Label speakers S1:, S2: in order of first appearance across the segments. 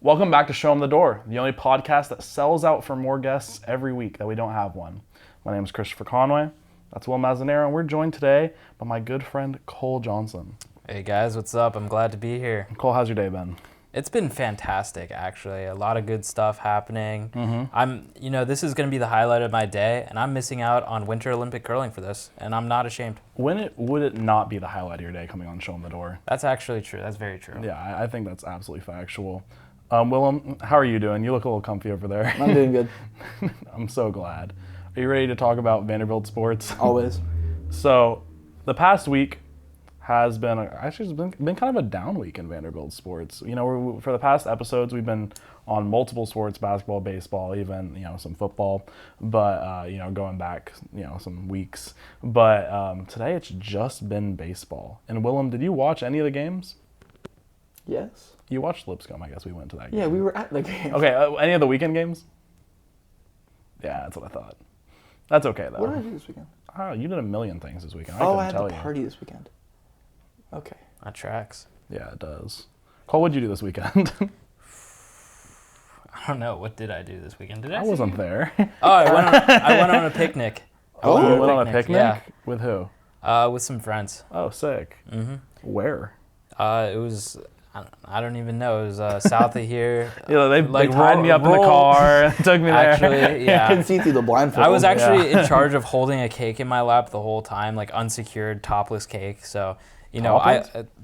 S1: Welcome back to Show Em The Dore, the only podcast that sells out for more guests every week that we don't have one. My name is Christopher Conway. That's Willem, Azzinnaro, and we're joined today by my good friend Cole Johnson.
S2: Hey guys, what's up? I'm glad to be here.
S1: Cole, how's your day been?
S2: It's been fantastic, actually. A lot of good stuff happening. This is going to be the highlight of my day, and I'm missing out on Winter Olympic curling for this, and I'm not ashamed.
S1: Would it not be the highlight of your day coming on Show Em The Dore?
S2: That's actually true. That's very true.
S1: Yeah, I think that's absolutely factual. Willem, how are you doing? You look a little comfy over there.
S3: I'm doing good.
S1: I'm so glad. Are you ready to talk about Vanderbilt sports?
S3: Always.
S1: So, the past week has been kind of a down week in Vanderbilt sports. You know, for the past episodes, we've been on multiple sports: basketball, baseball, even some football. But going back some weeks. But today it's just been baseball. And Willem, did you watch any of the games?
S3: Yes.
S1: You watched Lipscomb, I guess we went to that game.
S3: Yeah, we were at the game.
S1: Okay, any of the weekend games? Yeah, that's what I thought. That's okay, though.
S3: What did I do this weekend?
S1: Oh, you did a million things this weekend.
S3: I had the party this weekend. Okay.
S2: That tracks.
S1: Yeah, it does. Cole, what'd you do this weekend?
S2: I don't know. What did I do this weekend?
S1: I wasn't there.
S2: Oh, I went on a picnic.
S1: You went on a picnic?
S2: Yeah.
S1: With who?
S2: With some friends.
S1: Oh, sick. Mm-hmm. Where?
S2: It was... I don't even know. It was south of here.
S1: Yeah, they tied me up in the car and took me there.
S2: Actually, yeah.
S3: I couldn't see through the blindfold.
S2: I was actually in charge of holding a cake in my lap the whole time, like unsecured, topless cake. So,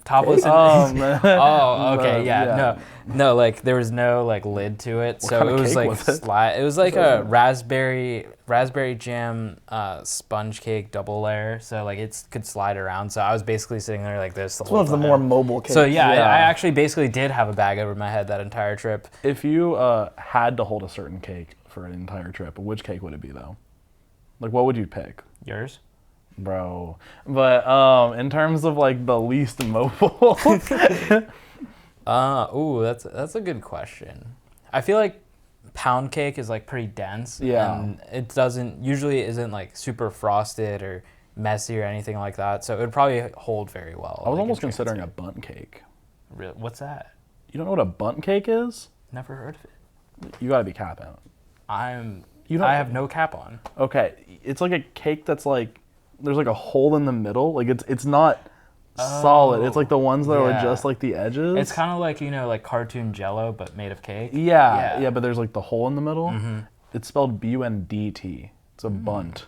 S2: topless.
S1: Man.
S2: Oh, okay, yeah. No, like there was no like lid to it,
S1: What
S2: so
S1: kind
S2: it
S1: of
S2: was
S1: cake
S2: like
S1: was it?
S2: it was like a raspberry jam sponge cake double layer. So like it could slide around. So I was basically sitting there like this the
S3: It's
S2: whole
S3: one of the
S2: time.
S3: more mobile cakes.
S2: So yeah, I actually basically did have a bag over my head that entire trip.
S1: If you had to hold a certain cake for an entire trip, which cake would it be, though? Like, what would you pick?
S2: Yours?
S1: Bro. But in terms of, like, the least mobile...
S2: That's a good question. I feel like pound cake is like pretty dense.
S1: Yeah.
S2: And it isn't like super frosted or messy or anything like that. So it would probably hold very well.
S1: I was
S2: like,
S1: almost
S2: in
S1: considering a
S2: transit.
S1: bundt cake.
S2: Really? What's that?
S1: You don't know what a bundt cake is?
S2: Never heard of it.
S1: You gotta be capping.
S2: I have no cap on.
S1: Okay, it's like a cake that's like, there's like a hole in the middle. Like it's not solid. It's like the ones that are
S2: yeah.
S1: just like the edges.
S2: It's kind of like, like cartoon Jell-O, but made of cake.
S1: Yeah, but there's like the hole in the middle.
S2: Mm-hmm.
S1: It's spelled B-U-N-D-T. It's a bundt.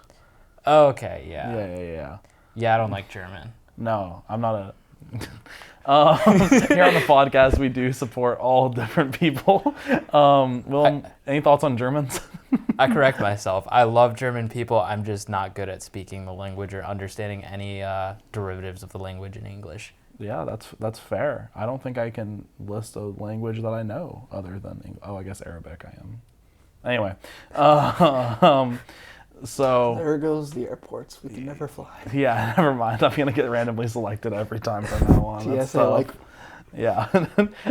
S2: Okay, yeah.
S1: Yeah.
S2: Yeah, I don't like German.
S1: No, I'm not a... Here on the podcast, we do support all different people. Willem, any thoughts on Germans?
S2: I correct myself. I love German people. I'm just not good at speaking the language or understanding any derivatives of the language in English.
S1: Yeah, that's fair. I don't think I can list a language that I know other than I guess Arabic. I am. Anyway, so
S3: There goes the airports. We can never fly.
S1: yeah, never mind. I'm gonna get randomly selected every time from now on. That's
S3: TSA,
S1: tough.
S3: like,
S1: Yeah,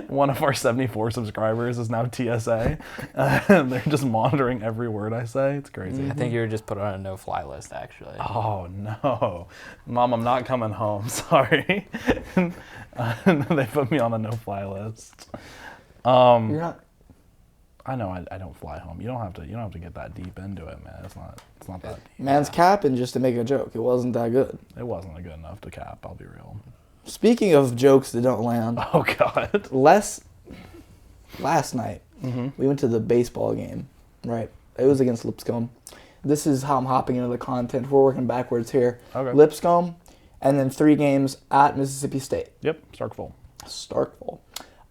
S1: one of our 74 subscribers is now TSA, and they're just monitoring every word I say. It's crazy.
S2: I think you were just put on a no-fly list, actually.
S1: Oh no, Mom, I'm not coming home. Sorry. They put me on a no-fly list.
S3: you're not.
S1: I know I don't fly home. You don't have to get that deep into it, man. It's not that deep.
S3: Man's capping just to make a joke. It wasn't that good.
S1: It wasn't good enough to cap. I'll be real.
S3: Speaking of jokes that don't land,
S1: Oh God.
S3: last night we went to the baseball game. Right, it was against Lipscomb. This is how I'm hopping into the content. We're working backwards here.
S1: Okay.
S3: Lipscomb, and then 3 games at Mississippi State.
S1: Yep. Starkville.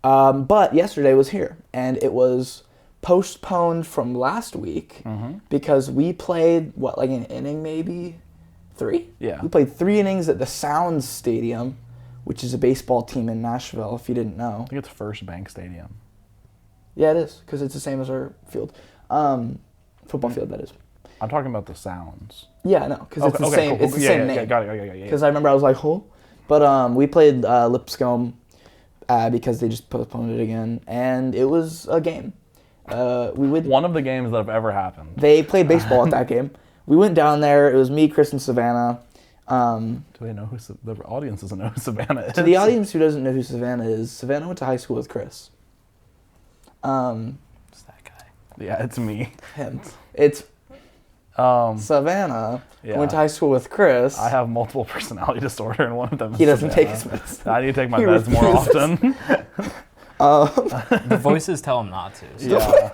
S3: But yesterday was here, and it was postponed from last week because we played, like an inning maybe? 3?
S1: Yeah.
S3: We played 3 innings at the Sounds Stadium, which is a baseball team in Nashville, if you didn't know.
S1: I think it's First Bank Stadium.
S3: Yeah, it is, because it's the same as our field. Football field, that is.
S1: I'm talking about the Sounds.
S3: Yeah, no, because it's the same.
S1: Cool.
S3: It's the same name.
S1: Yeah, got it. Yeah.
S3: Because I remember I was like, "Who?" But we played Lipscomb because they just postponed it again, and it was a game.
S1: One of the games that have ever happened.
S3: They played baseball at that game. We went down there. It was me, Chris, and Savannah.
S1: Do they know who the audience doesn't know who Savannah is?
S3: To the audience who doesn't know who Savannah is, Savannah went to high school with Chris.
S2: It's that guy.
S1: Yeah, it's me.
S3: Him. It's Savannah.
S1: Yeah.
S3: Went to high school with Chris.
S1: I have multiple personality disorder, and one of them is
S3: He doesn't take
S1: Savannah.
S3: his medicine.
S1: I need to take my
S3: He
S1: meds more
S3: refuses.
S1: often.
S2: The voices tell him not to. So.
S1: Yeah.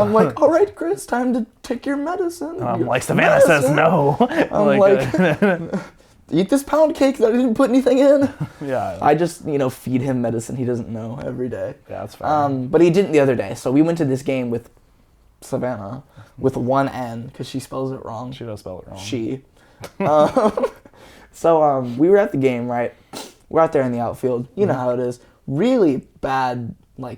S3: I'm like, all right, Chris, time to take your medicine.
S1: And I'm
S3: Your
S1: like, Savannah says
S3: medicine."
S1: no.
S3: I'm like, eat this pound cake that I didn't put anything in.
S1: yeah.
S3: I just, feed him medicine he doesn't know every day.
S1: Yeah, that's fine.
S3: But he didn't the other day. So we went to this game with Savannah with one N because she spells it wrong.
S1: She does spell it wrong.
S3: She. So we were at the game, right? We're out there in the outfield. You know how it is. Really bad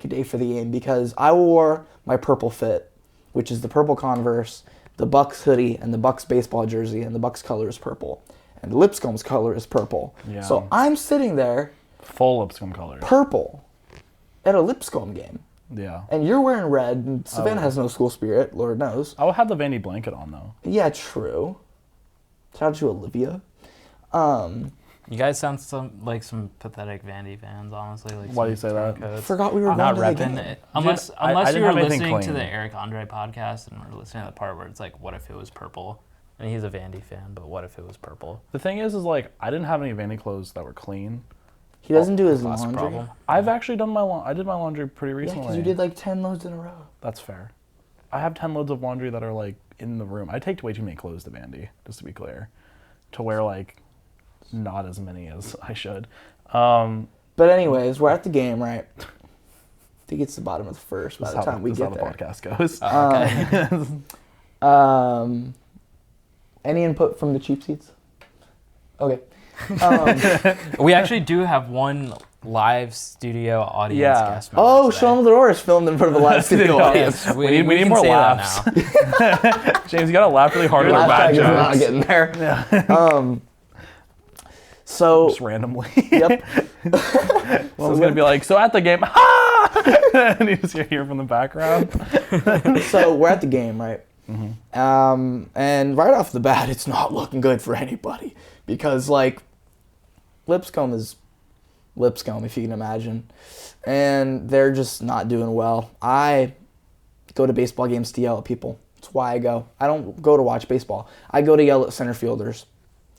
S3: day for the game because I wore my purple fit, which is the purple Converse, the Bucks hoodie, and the Bucks baseball jersey, and the Bucks color is purple. And Lipscomb's color is purple.
S1: Yeah.
S3: So I'm sitting there,
S1: Full Lipscomb colors.
S3: purple, at a Lipscomb game.
S1: Yeah.
S3: And you're wearing red, and Savannah has no school spirit, Lord knows.
S1: I would have the Vandy blanket on, though.
S3: Yeah, true. Shout out to Olivia.
S2: You guys sound like some pathetic Vandy fans, honestly. Like
S1: Why do you say that?
S3: I forgot we were
S2: Not
S3: going to the
S2: repping
S3: game.
S2: it. Unless
S1: I
S2: you
S1: didn't
S2: were
S1: have anything
S2: listening to
S1: clean.
S2: the Eric Andre podcast and were listening to the part where it's like, what if it was purple? And he's a Vandy fan, but what if it was purple?
S1: The thing is I didn't have any Vandy clothes that were clean.
S3: He doesn't do his
S2: Classic
S3: laundry.
S2: problem.
S1: I've actually done I did my laundry pretty
S3: Yeah,
S1: recently.
S3: because you did like 10 loads in a row.
S1: That's fair. I have 10 loads of laundry that are in the room. I take way too many clothes to Vandy, just to be clear, to wear not as many as I should.
S3: But anyways, we're at the game, right? I think it's the bottom of the first by
S1: This
S3: the
S1: is how,
S3: time we
S1: this is
S3: get
S1: how the
S3: there.
S1: podcast goes.
S2: Okay.
S3: Any input from the cheap seats? Okay.
S2: We actually do have one live studio audience
S1: Yeah.
S2: guest member
S3: Oh,
S2: today.
S3: Show Em The Dore is filmed in front of a live studio
S1: Yeah.
S3: audience.
S2: Yes,
S1: We need
S2: can
S1: more
S2: say that
S1: laughs.
S2: now.
S1: James, you gotta laugh really hard at our
S3: Laugh
S1: bad
S3: track is not
S1: jokes.
S3: getting there.
S1: Yeah.
S3: So,
S1: Just randomly.
S3: yep.
S1: One's gonna be like, so at the game, ha! And you just hear from the background.
S3: So we're at the game, right?
S1: Mm-hmm.
S3: And right off the bat, it's not looking good for anybody because Lipscomb is Lipscomb, if you can imagine, and they're just not doing well. I go to baseball games to yell at people. That's why I go. I don't go to watch baseball. I go to yell at center fielders.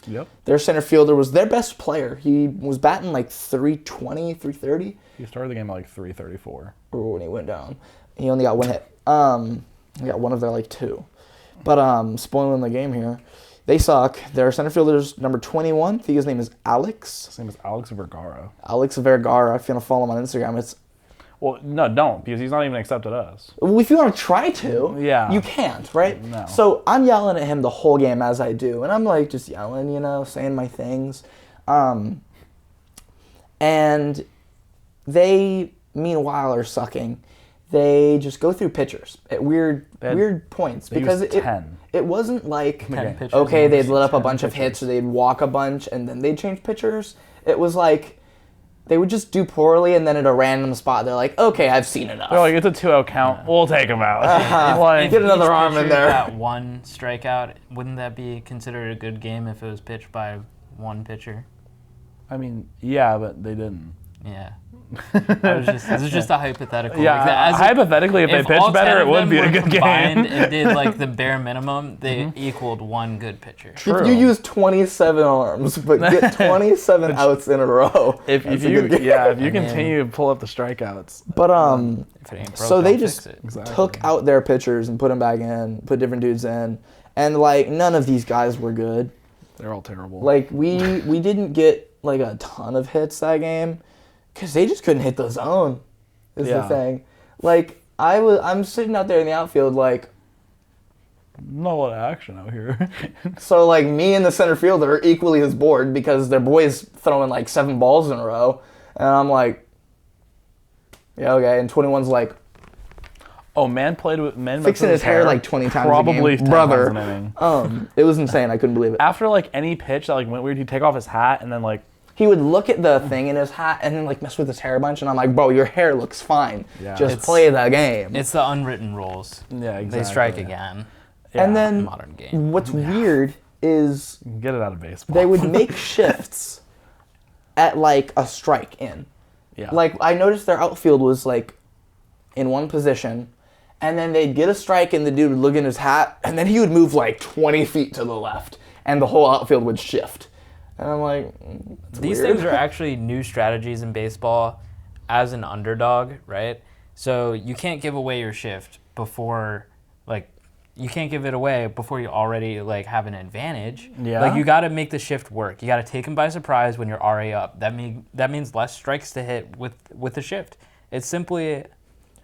S1: Yep.
S3: Their center fielder was their best player. He was batting 320, 330.
S1: He started the game at 3:34.
S3: Or when he went down. He only got one hit. He got one of their two. But spoiling the game here. They suck. Their center fielder's number 21. I think his name is Alex.
S1: His name is Alex Vergara.
S3: Alex Vergara. If you want to follow him on Instagram, it's
S1: Well, no, don't, because he's not even accepted us.
S3: if you want to try to,
S1: Yeah.
S3: you can't, right?
S1: No.
S3: So I'm yelling at him the whole game as I do, and I'm just yelling, saying my things. And they, meanwhile, are sucking. They just go through pitchers at weird points
S1: they
S3: because
S1: used 10.
S3: it wasn't
S2: 10 pitchers
S3: okay,
S2: and
S3: they'd lit up a
S1: 10
S3: bunch of
S1: pitchers.
S3: hits or they'd walk a bunch and then they'd change pitchers. It was they would just do poorly and then at a random spot they're like, okay, I've seen enough.
S1: They're like, it's a 2-0 count. We'll take him out.
S2: If
S3: Get another
S2: each
S3: arm in
S2: pitcher
S3: there.
S2: got one strikeout, wouldn't that be considered a good game if it was pitched by one pitcher?
S1: I mean, yeah, but they didn't.
S2: Yeah. This is just a hypothetical.
S1: Yeah,
S2: As
S1: hypothetically, if they
S2: all
S1: pitched
S2: 10
S1: better,
S2: of
S1: it would
S2: them
S1: be a
S2: were
S1: good
S2: combined
S1: game.
S2: and did the bare minimum, they equaled one good pitcher.
S1: True.
S3: If you use 27 arms but get 27 outs in a row,
S1: If
S3: that's a
S1: you
S3: good game.
S1: if you
S2: I mean-
S1: continue to pull up the strikeouts,
S3: But
S2: If it ain't broke,
S3: so they
S2: don't
S3: just
S2: fix it.
S1: Exactly.
S3: took out their pitchers and put them back in, put different dudes in, and none of these guys were good.
S1: they're all terrible.
S3: We didn't get a ton of hits that game because they just couldn't hit the zone. Is the
S1: Yeah.
S3: thing. I'm sitting out there in the outfield
S1: not a lot of action out here.
S3: so me and the center fielder are equally as bored because their boys throwing 7 balls in a row, and I'm yeah, okay, and 21's
S1: Oh, man played with man
S3: fixing his hair 20 times
S1: probably
S3: a game.
S1: 10
S3: Brother.
S1: times an inning.
S3: It was insane. I couldn't believe it.
S1: After any pitch that went weird, he'd take off his hat and then
S3: He would look at the thing in his hat and then mess with his hair a bunch, and I'm like, bro, your hair looks fine.
S1: Yeah.
S3: Just
S2: It's-
S3: play the game.
S2: It's the unwritten rules.
S1: Yeah, exactly.
S2: They strike again.
S1: Yeah,
S3: And then
S2: Modern game.
S3: what's weird is
S1: get it out of baseball.
S3: they would make shifts at a strike in.
S1: yeah.
S3: I noticed their outfield was in one position, and then they'd get a strike and the dude would look in his hat, and then he would move like 20 feet to the left, and the whole outfield would shift. And I'm like,
S2: These
S3: weird.
S2: things are actually new strategies in baseball as an underdog, right? So you can't give away your shift before, like, you can't give it away before you already, like, have an advantage.
S1: Yeah.
S2: Like, you got to make the shift work. You got to take them by surprise when you're already up. That means less strikes to hit with the shift. It's simply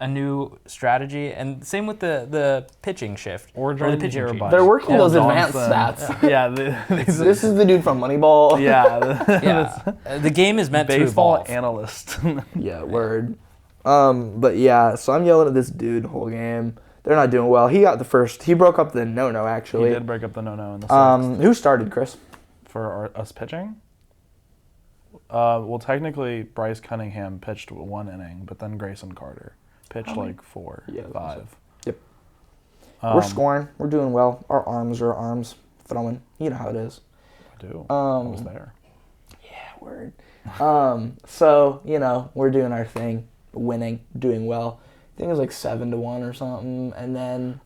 S2: a new strategy, and same with the pitching shift
S1: Or
S2: the pitching tree.
S3: They're working those
S1: Johnson.
S3: advanced stats.
S1: Yeah,
S3: This is the dude from Moneyball.
S1: yeah.
S2: Yeah, the game is meant to
S1: Baseball
S2: evolve.
S1: analyst.
S3: Yeah, word. But yeah, so I'm yelling at this dude the whole game. They're not doing well. He got the first. He broke up the no-no,
S1: He
S3: actually.
S1: did break up the no-no in the sixth.
S3: Who started, Chris?
S1: For us pitching? Well, technically, Bryce Cunningham pitched 1 inning, but then Grayson Carter pitched like 4,
S3: Yeah,
S1: 5.
S3: Yep. We're scoring. We're doing well. Our arms are arms. Throwing. You know how it is.
S1: I do. I was there.
S3: Yeah, word. So, you know, we're doing our thing. Winning. Doing well. I think it was like 7-1 or something. And then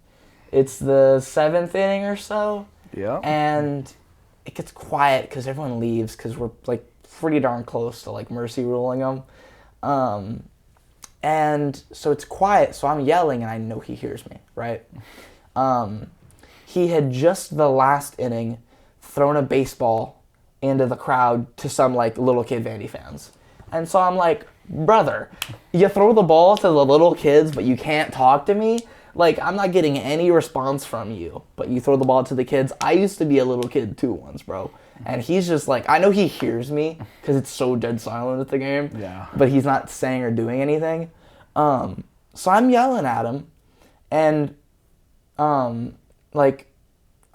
S3: it's the 7th inning or so.
S1: Yeah.
S3: And it gets quiet because everyone leaves because we're like pretty darn close to like mercy ruling them. And so it's quiet, so I'm yelling and I know he hears me, right? He had just the last inning thrown a baseball into the crowd to some like little kid Vandy fans. And so I'm like, brother, you throw the ball to the little kids, but you can't talk to me? Like, I'm not getting any response from you, but you throw the ball to the kids. I used to be a little kid too once, bro. And he's just like, I know he hears me because it's so dead silent at the game.
S1: Yeah.
S3: But he's not saying or doing anything. So I'm yelling at him, and like,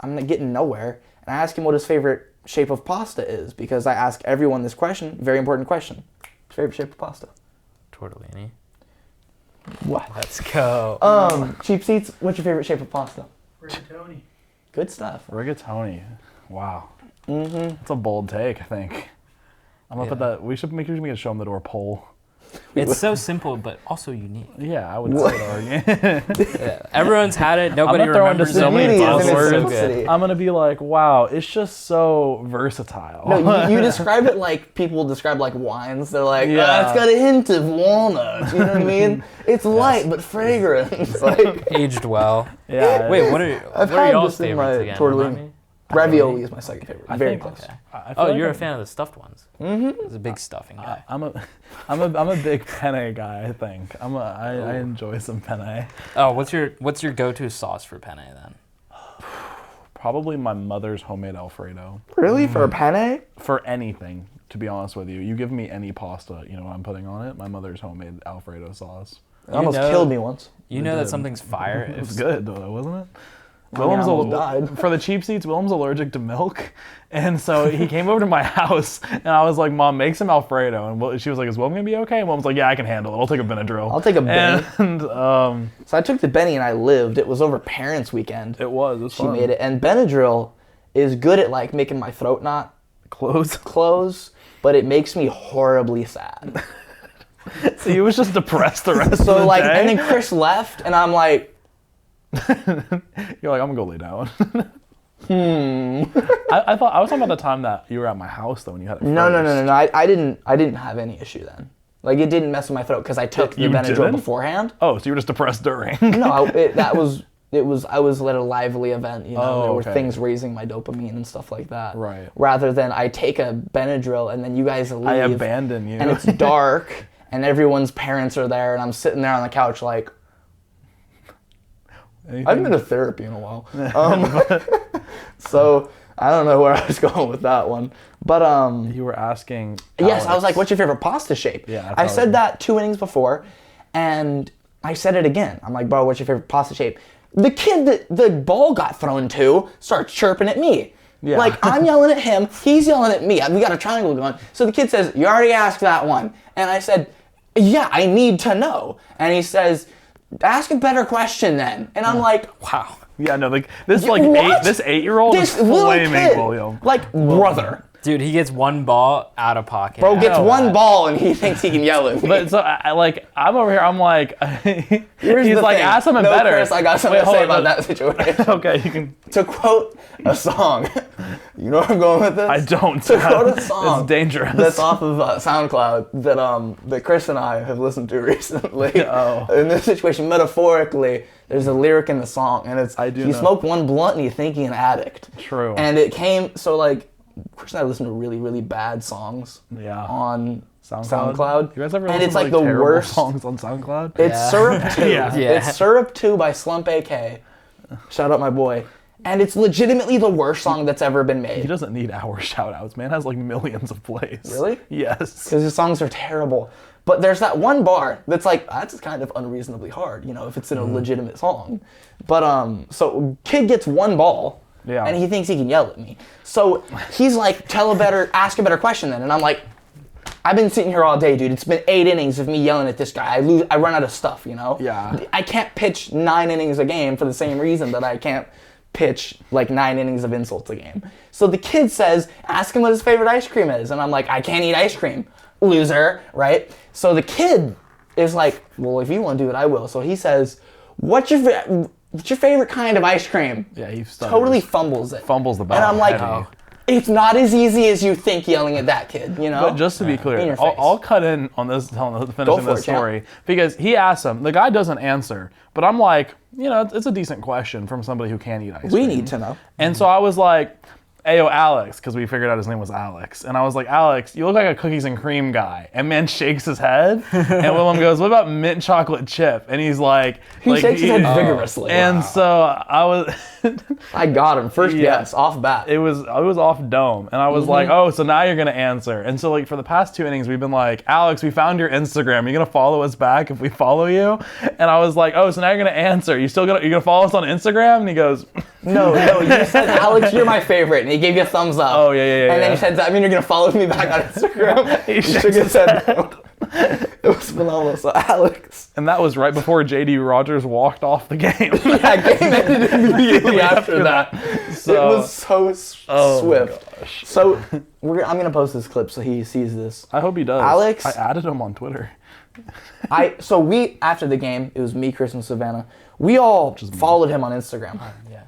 S3: I'm not getting nowhere. And I ask him what his favorite shape of pasta is because I ask everyone this question, very important question. His favorite shape of pasta.
S2: Tortellini.
S3: What?
S2: Let's go.
S3: Cheap Seats, what's your favorite shape of pasta?
S4: Rigatoni.
S3: Good stuff.
S1: Rigatoni. Wow.
S3: Mm-hmm.
S1: That's a bold take, I think. I'm going to put that. We should make a Show Em The Dore poll.
S2: It's so simple, but also unique.
S1: Yeah, I would say that.
S2: Yeah. Everyone's had it. Nobody
S1: gonna throw into
S2: remembers so
S1: many
S2: many
S3: beauty is in its
S2: buzzwords.
S3: simplicity.
S1: I'm going to be like, wow, it's just so versatile.
S3: No, you describe it like people describe like wines. They're like,
S1: Yeah.
S3: it's got a hint of walnut. You know what I mean? It's light but fragrant. It's like
S2: Aged well.
S1: Yeah.
S2: Wait, what are
S3: I've
S2: what are
S3: had
S2: y'all's
S3: this in my
S2: favorites again?
S3: tortellini.
S2: Remind me?
S3: ravioli is my second favorite.
S1: I
S3: Very
S1: think-
S3: close.
S2: Okay.
S1: I feel
S2: Oh,
S1: like
S2: you're a
S1: I'm-
S2: fan of the stuffed ones.
S3: Mm-hmm.
S2: He's a big stuffing guy.
S1: I'm a big penne guy, I think. I enjoy some penne.
S2: Oh, what's your go-to sauce for penne then?
S1: Probably my mother's homemade Alfredo.
S3: Really? For a penne?
S1: For anything, to be honest with you. You give me any pasta, you know what I'm putting on it? My mother's homemade Alfredo sauce.
S3: It almost
S2: know-
S3: killed me once.
S2: You know that something's fire
S1: It was
S2: if
S1: good, though, wasn't it?
S3: I mean, I almost died.
S1: For the cheap seats, Willem's allergic to milk. And so he came over to my house, and I was like, Mom, make some Alfredo. And she was like, is Willem going to be okay? And Willem's like, yeah, I can handle it. I'll take a Benadryl.
S3: I'll take a Benny.
S1: And
S3: So I took the Benny and I lived. It was over Parents' Weekend.
S1: it was
S3: She
S1: fun.
S3: made it. And Benadryl is good at like making my throat not
S1: Close.
S3: close, but it makes me horribly sad.
S1: So he was just depressed the rest of
S3: So
S1: the
S3: like,
S1: day.
S3: and then Chris left, and I'm like,
S1: You're like, I'm going to go lay down. I thought I was talking about the time that you were at my house, though, when you had it
S3: no.
S1: first.
S3: I didn't have any issue then. Like it didn't mess with my throat because I took the
S1: You
S3: Benadryl
S1: didn't?
S3: beforehand.
S1: Oh, so you were just depressed during.
S3: No, I was at a lively event, you know,
S1: Oh,
S3: there were
S1: okay.
S3: things raising my dopamine and stuff like that.
S1: Right.
S3: Rather than I take a Benadryl and then you guys leave.
S1: I abandon you.
S3: And it's dark and everyone's parents are there and I'm sitting there on the couch like, I haven't been to therapy in a while. So I don't know where I was going with that one. But
S1: You were asking.
S3: yes, I was
S1: Alex.
S3: like, what's your favorite pasta shape?
S1: Yeah,
S3: I said that 2 innings before, and I said it again. I'm like, bro, what's your favorite pasta shape? The kid that the ball got thrown to starts chirping at me.
S1: Yeah.
S3: Like, I'm yelling at him, he's yelling at me. We got a triangle going. So the kid says, you already asked that one. And I said, yeah, I need to know. And he says, ask a better question then. And I'm like,
S2: wow.
S1: Yeah, no, like this,
S3: What?
S1: this 8-year-old is
S3: this little
S1: flaming
S3: kid,
S1: William.
S3: like, brother,
S2: Dude, he gets one ball out of pocket.
S3: Bro gets
S1: know
S3: one
S1: that.
S3: ball and he thinks he can yell at me.
S1: But so I'm over here. I'm like,
S3: Here's
S1: he's
S3: the
S1: like,
S3: thing.
S1: ask something
S3: No,
S1: better.
S3: Chris, I got something
S1: Wait,
S3: to say
S1: hold on,
S3: about that situation.
S1: Okay, you can.
S3: To quote a song, you know where I'm going with this?
S1: I don't.
S3: To quote a song
S1: It's dangerous.
S3: that's off of SoundCloud that Chris and I have listened to recently.
S1: Oh.
S3: In this situation, metaphorically, there's a lyric in the song, and it's
S1: I do
S3: you
S1: know.
S3: smoke one blunt and you think you're an addict.
S1: True.
S3: And it came so like Chris and I listen to really, really bad songs
S1: Yeah.
S3: on
S1: SoundCloud. You guys ever
S3: and
S1: listen
S3: it's like
S1: to
S3: the
S1: terrible
S3: worst
S1: songs on SoundCloud?
S3: It's
S2: Yeah.
S3: Syrup 2.
S1: Yeah.
S3: It's Syrup 2 by Slump AK. Shout out my boy. And it's legitimately the worst song that's ever been
S1: He
S3: made.
S1: doesn't need our shout outs. Man has like millions of plays.
S3: Really?
S1: Yes.
S3: Because his songs are terrible. But there's that one bar that's like, that's kind of unreasonably hard, you know, if it's in a legitimate song. But so kid gets one ball.
S1: Yeah.
S3: And he thinks he can yell at me. So he's like, ask a better question then. And I'm like, I've been sitting here all day, dude. It's been 8 innings of me yelling at this guy. I run out of stuff, you know?
S1: Yeah.
S3: I can't pitch 9 innings a game for the same reason that I can't pitch like 9 innings of insults a game. So the kid says, ask him what his favorite ice cream is. And I'm like, I can't eat ice cream. Loser, right? So the kid is like, well, if you want to do it, I will. So he says, what's your favorite kind of ice cream?
S1: Yeah, he stutters.
S3: Totally fumbles it.
S1: Fumbles the ball.
S3: And I'm like,
S1: heavy.
S3: it's not as easy as you think yelling at that kid, you know?
S1: But just to be
S3: In
S1: clear,
S3: your
S1: I'll,
S3: face.
S1: I'll cut in on this, finishing
S3: for
S1: this
S3: it, champ.
S1: story, because he asks him. The guy doesn't answer, but I'm like, you know, it's a decent question from somebody who can eat ice cream.
S3: We need to know.
S1: And so I was like, Ayo, Alex, because we figured out his name was Alex. And I was like, Alex, you look like a cookies and cream guy. And man shakes his head. And Willem goes, what about mint chocolate chip? And he's like...
S3: He shakes his head vigorously.
S1: And so I was...
S3: I got him. First guess, off bat.
S1: It was off dome, and I was like, oh, so now you're gonna answer. And so like for the past 2 innings, we've been like, Alex, we found your Instagram. Are you gonna follow us back if we follow you? And I was like, oh, so now you're gonna answer. You're gonna follow us on Instagram? And he goes,
S3: No, you said, Alex, you're my favorite. And he gave you a thumbs up.
S1: oh yeah.
S3: And then you said, does that mean you're going to follow me back on Instagram?
S1: He
S3: You
S1: shakes
S3: shook his
S1: his
S3: head no. It was phenomenal. So Alex.
S1: And that was right before J.D. Rogers walked off the game.
S3: That game ended immediately after that.
S1: So-
S3: it was so
S1: Oh,
S3: swift.
S1: gosh.
S3: So I'm going to post this clip so he sees this.
S1: I hope he does.
S3: Alex-
S1: I added him on Twitter.
S3: After the game, it was me, Chris, and Savannah. We all followed him on Instagram.
S2: Yeah.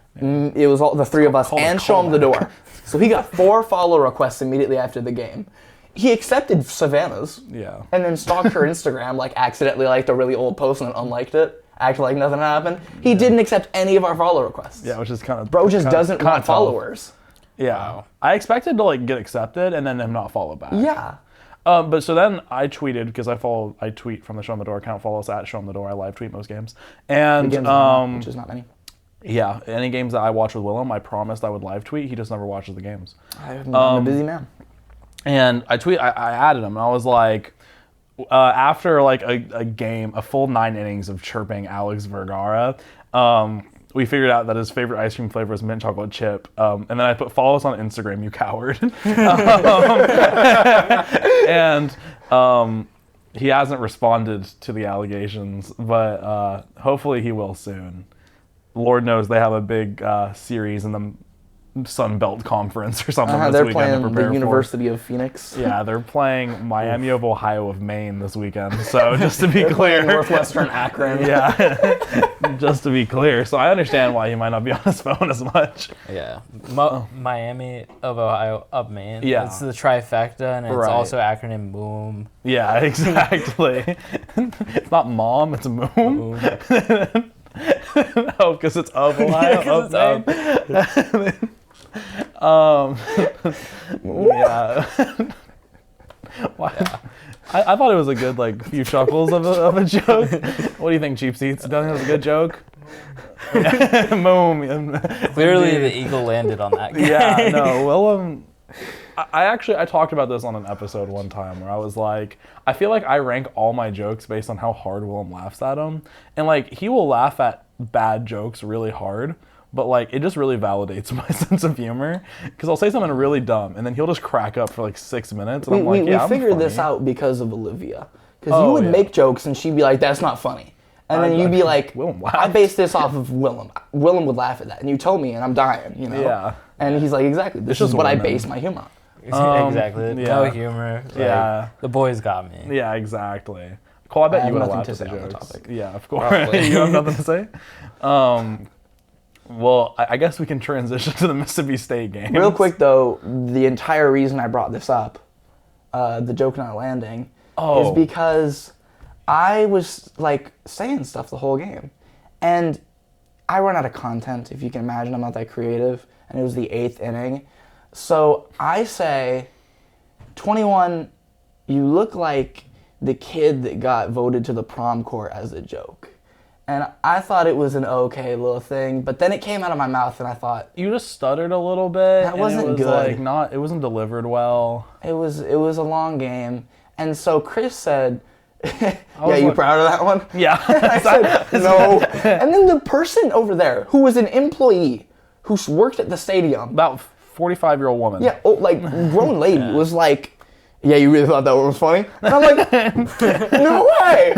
S3: It was all the three of us
S1: Call it,
S3: and Show
S1: call
S3: Em The
S1: that.
S3: Dore. So he got 4 follow requests immediately after the game. He accepted Savannah's
S1: Yeah.
S3: and then stalked her Instagram, like accidentally liked a really old post and then unliked it, acted like nothing happened. He didn't accept any of our follow requests.
S1: Yeah, which is kind of...
S3: Bro just doesn't want followers.
S1: Yeah.
S2: Wow.
S1: I expected to like get accepted and then him not follow back.
S3: Yeah.
S1: But so then I tweeted, because I tweet from the Show Em The Dore account. Follow us at Show Em The Dore. I live tweet most games. And
S3: Games which is not many.
S1: yeah, any games that I watch with Willem, I promised I would live tweet. He just never watches the games.
S3: I'm a busy man.
S1: And I added him, and I was like, after like a game, a full 9 innings of chirping Alex Vergara, we figured out that his favorite ice cream flavor is mint chocolate chip. And then I put, follow us on Instagram, you coward. And he hasn't responded to the allegations, but hopefully he will soon. Lord knows they have a big series in the Sun Belt Conference or something this
S3: They're
S1: weekend to
S3: playing
S1: prepare
S3: the
S1: for.
S3: University of Phoenix.
S1: Yeah, they're playing Miami of Ohio of Maine this weekend. So just to be clear,
S3: Northwestern Akron.
S1: yeah, just to be clear. So I understand why he might not be on his phone as much.
S2: Yeah. Miami of Ohio of Maine.
S1: Yeah.
S2: It's the trifecta, and it's
S1: Right.
S2: also acronym BOOM.
S1: Yeah, exactly. It's not mom, it's moom.
S2: BOOM.
S1: Oh, because it's of Ohio.
S2: 'Cause
S1: of
S2: it's
S1: Maine. Yeah. Why? I thought it was a good like few chuckles of a joke. What do you think, Cheap Seats? Don't you think it was a good joke? Moom.
S2: Clearly, the eagle landed on that guy.
S1: Yeah, no, Willem. I talked about this on an episode one time where I was like, I feel like I rank all my jokes based on how hard Willem laughs at them, and like he will laugh at bad jokes really hard. But like, it just really validates my sense of humor, because I'll say something really dumb, and then he'll just crack up for like 6 minutes, and I'm like, yeah,
S3: we
S1: I'm
S3: figured this
S1: funny.
S3: out because of Olivia. Because
S1: Oh,
S3: you would
S1: yeah.
S3: make jokes and she'd be like, that's not funny. And then you'd be like,
S1: Willem
S3: I
S1: laughed.
S3: based this off of Willem. Willem would laugh at that. And you told me, and I'm dying, you know?
S1: Yeah.
S3: And he's like, exactly. This
S1: just
S3: is what I
S1: women.
S3: base my humor on.
S2: Exactly. No
S1: Yeah.
S2: humor. Like,
S1: Yeah.
S2: The boys got me.
S1: Yeah, exactly. Cole, I bet
S3: I
S1: you
S3: have
S1: would have
S3: nothing
S1: laughed
S3: to
S1: at the
S3: say on the
S1: jokes.
S3: topic.
S1: Yeah, of course.
S2: Probably.
S1: You have nothing to say? Well, I guess we can transition to the Mississippi State game.
S3: Real quick though, the entire reason I brought this up, the joke not landing, is because I was like saying stuff the whole game, and I run out of content. If you can imagine, I'm not that creative, and it was the 8th inning, so I say, 21, you look like the kid that got voted to the prom court as a joke. And I thought it was an okay little thing, but then it came out of my mouth, and I thought
S1: You just stuttered a little bit.
S3: That wasn't
S1: and it was
S3: good.
S1: Like it wasn't delivered well.
S3: it was a long game. And so Chris said, "Yeah,
S1: was
S3: you
S1: like-
S3: proud of that one?"
S1: Yeah.
S3: I said, "No." And then the person over there, who was an employee, who worked at the stadium,
S1: About 45-year-old woman.
S3: yeah, grown lady, was like, "Yeah, you really thought that one was funny?" And I'm like, "No way!"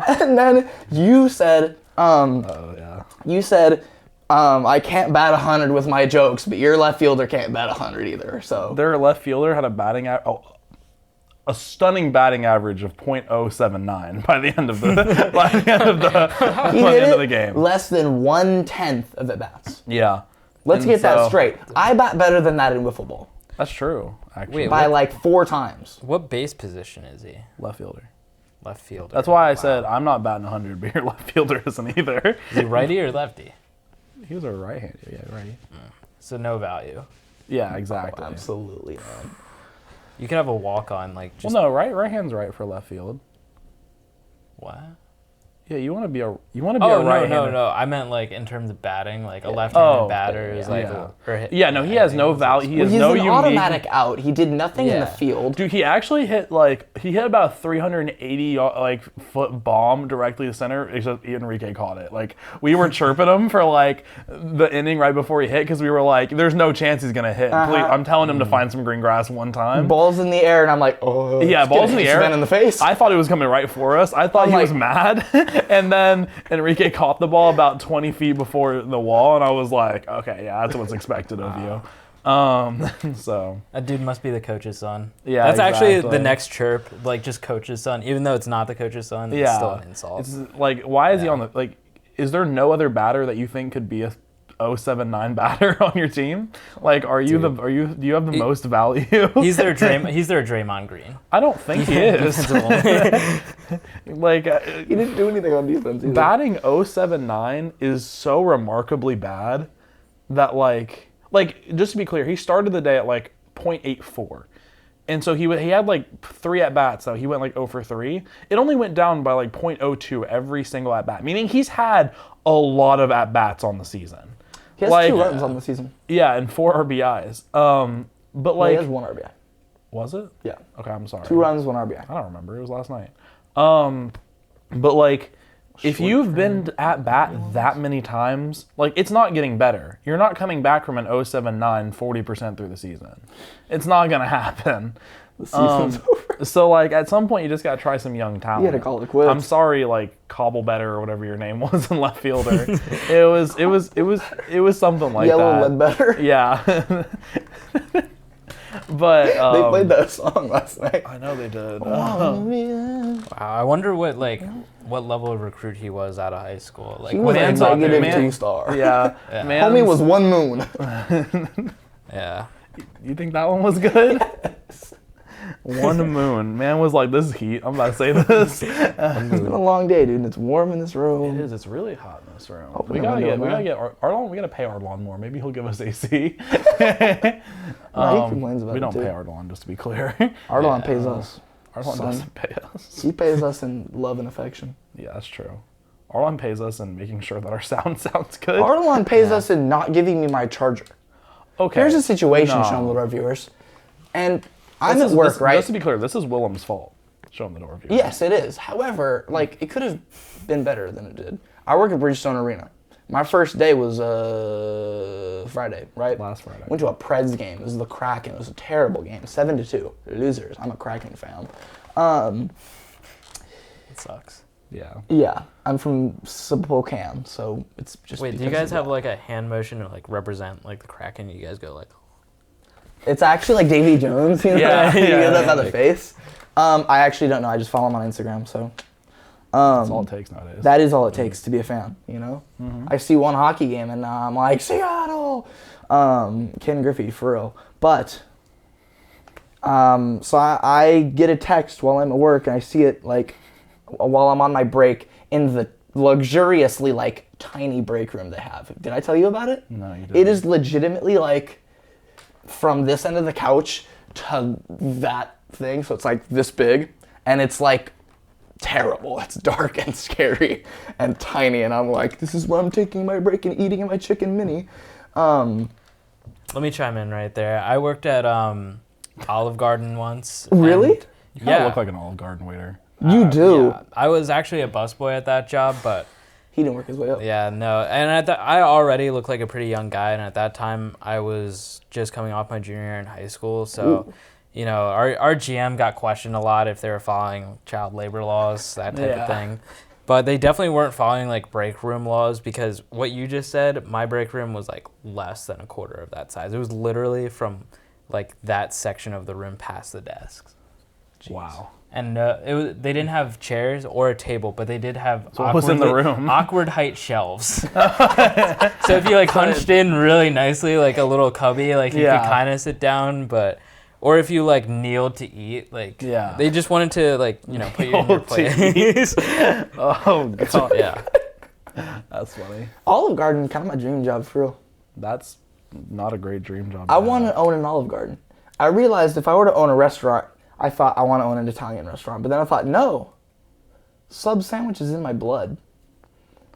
S3: And then you said,
S1: Oh yeah.
S3: You said, I can't bat 100 with my jokes, but your left fielder can't bat 100 either. So
S1: Their left fielder had a stunning batting average of .079 by the end of the
S3: he
S1: by the
S3: hit
S1: end of
S3: it
S1: the game.
S3: less than 1/10 of at bats.
S1: Yeah.
S3: Let's
S1: And
S3: get that
S1: so-
S3: straight. I bat better than that in wiffle ball
S1: That's true, actually.
S2: Wait,
S3: by like 4 times.
S2: What base position is he?
S1: Left fielder.
S2: Left fielder.
S1: That's why I
S2: Wow.
S1: said I'm not batting 100, but your left fielder isn't either.
S2: Is he righty or lefty?
S1: He was a right-hander, yeah, righty.
S2: So no value.
S1: Yeah, exactly.
S3: Oh, absolutely, man.
S2: You could have a walk on like just
S1: Well, no, right hand's right for left field.
S2: what?
S1: Yeah, you want to be a
S2: Oh
S1: a
S2: no,
S1: right-hander.
S2: no. I meant like in terms of batting, like a left-handed
S1: Oh,
S2: batter is like
S1: yeah.
S2: or hit,
S1: Yeah, no, he has no value. He has
S3: He's
S1: no
S3: an
S1: unique.
S3: automatic out. He did nothing in the
S2: Yeah.
S3: field.
S1: Dude, he actually hit about a 380 foot bomb directly to center. Except Enrique caught it. Like we were chirping him for like the inning right before he hit because we were like, "There's no chance he's gonna hit." Please, I'm telling him to find some green grass one time.
S3: Balls in the air, and I'm like, oh.
S1: Yeah,
S3: it's
S1: balls
S3: gonna
S1: in the
S3: hit
S1: air.
S3: Sven in the face.
S1: I thought he was coming right for us. I thought
S3: I'm
S1: he was
S3: like-
S1: mad, and then Enrique caught the ball about 20 feet before the wall, and I was like, "Okay, yeah, that's what's expected of you." So
S2: That dude must be the coach's son.
S1: Yeah,
S2: That's actually
S1: exactly.
S2: the next chirp, like just coach's son. Even though it's not the coach's son, it's
S1: yeah,
S2: still an insult.
S1: it's like, why is he on the like? Is there no other batter that you think could be a 079 batter on your team? Like, do you have the most value?
S2: He's their Draymond Green.
S1: I don't think he is. Like,
S3: he didn't do anything on defense either.
S1: batting 079 is so remarkably bad that like just to be clear, he started the day at like .84. And so he had like 3 at bats, so he went like 0 for 3. It only went down by like .02 every single at bat, meaning he's had a lot of at bats on the season.
S3: He has
S1: like,
S3: 2 runs on the season.
S1: Yeah, and 4 RBIs. But
S3: Well,
S1: like,
S3: he has 1 RBI.
S1: was it?
S3: Yeah.
S1: Okay, I'm sorry.
S3: 2 runs, 1 RBI.
S1: I don't remember. It was last night. But like, if you've been at bat that many times, like it's not getting better. You're not coming back from an 079 40% through the season. It's not gonna happen.
S3: The season's over.
S1: So like at some point you just gotta try some young talent.
S3: You gotta call it quits.
S1: I'm sorry, like Cobblebetter or whatever your name was in left fielder. it was something like
S3: Yellow
S1: that.
S3: Ledbetter.
S1: Yeah. But
S3: They played that song last night.
S1: I know they did.
S2: Wow, I wonder what level of recruit he was out of high school. Like
S3: He was a
S1: Man's out there,
S3: negative
S1: man.
S3: 2-star.
S1: Yeah.
S2: Yeah.
S1: Man,
S3: Homie was 1 moon.
S2: yeah.
S1: You think that one was good? 1 moon. Man was like, this is heat. I'm about to say this.
S3: It's been a long day, dude. And it's warm in this room.
S1: It is. It's really hot in this room.
S3: Open
S1: We
S3: the
S1: gotta
S3: window,
S1: get
S3: man.
S1: Arlon. We gotta pay Arlon more. Maybe he'll give us AC.
S3: No, he complains about
S1: We
S3: it
S1: don't
S3: too.
S1: pay Arlon, just to be clear.
S3: Arlon pays us.
S1: Arlon
S3: Son.
S1: doesn't pay us.
S3: He pays us in love and affection.
S1: Yeah, that's true. Arlon pays us in making sure that our sound sounds good.
S3: Arlon pays us in not giving me my charger.
S1: Okay.
S3: Here's a situation,
S1: No.
S3: Show Em The Dore viewers. And I'm
S1: This
S3: at
S1: is-
S3: work,
S1: this-
S3: right?
S1: Just to be clear, this is Willem's fault. Show him the door. Viewers.
S3: Yes, it is. However, like, it could have been better than it did. I work at Bridgestone Arena. My first day was Friday, right?
S1: Last Friday.
S3: Went to a Preds game. It was the Kraken. It was a terrible game. 7-2. Losers. I'm a Kraken fan.
S2: It sucks.
S1: Yeah.
S3: Yeah, I'm from Spokane, so it's just.
S2: Wait, do you
S3: because
S2: guys
S3: of
S2: have
S3: that.
S2: like a hand motion to like represent like the Kraken? You guys go like
S3: It's actually like Davy Jones, you know?
S1: Yeah,
S3: You get that by
S1: yeah.
S3: the face. I actually don't know. I just follow him on Instagram, so.
S1: That's all it takes nowadays.
S3: That is all it takes to be a fan, you know? I see one hockey game and I'm like, Seattle! Ken Griffey, for real. But, so I get a text while I'm at work and I see it, like, while I'm on my break in the luxuriously, like, tiny break room they have. Did I tell you about it?
S1: No, you didn't.
S3: It is legitimately, like, from this end of the couch to that thing, so it's, like, this big, and it's, like, terrible. It's dark and scary and tiny, and I'm like, this is where I'm taking my break and eating my chicken mini.
S2: Let me chime in right there. I worked at Olive Garden once.
S3: Really?
S2: and-
S1: You kind of look like an Olive Garden waiter.
S3: You do.
S2: Yeah, I was actually a busboy at that job, but
S3: He didn't work his way up.
S2: yeah, no. And I already looked like a pretty young guy, and at that time, I was just coming off my junior year in high school. So, you know, our GM got questioned a lot if they were following child labor laws, that type of thing. But they definitely weren't following, like, break room laws, because what you just said, my break room was, like, less than a quarter of that size. It was literally from, like, that section of the room past the desks.
S1: Wow.
S2: And they didn't have chairs or a table, but they did have
S1: So what was in the room?
S2: awkward height shelves. So if you, like, hunched in really nicely, like a little cubby, like you could kind of sit down, or if you, like, kneeled to eat, like they just wanted to, like, you know, put you in your place.
S1: Oh, God.
S2: Yeah.
S1: That's funny.
S3: Olive Garden, kind of my dream job, for real.
S1: That's not a great dream job.
S3: I want to own an Olive Garden. I realized if I were to own a restaurant, I thought I want to own an Italian restaurant. But then I thought, no, sub sandwich is in my blood.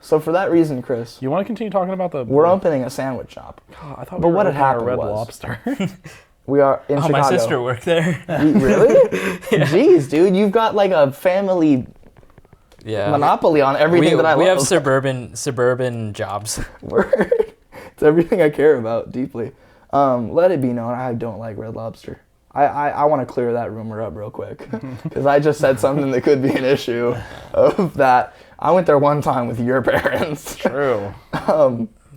S3: So for that reason, Chris,
S1: You want to continue talking about the...
S3: we're opening a sandwich shop.
S1: Oh, I thought
S3: But
S1: we were
S3: what had
S1: opening a
S3: happened
S1: Red
S3: was-
S1: Lobster.
S3: We are in
S2: Oh,
S3: Chicago.
S2: my sister worked there.
S3: Really? Jeez, dude, you've got like a family
S2: Yeah.
S3: monopoly on everything that I
S2: we
S3: love.
S2: have suburban jobs.
S3: Word. It's everything I care about deeply. Let it be known, I don't like Red Lobster. I want to clear that rumor up real quick because I just said something that could be an issue of that. I went there one time with your parents.
S1: True.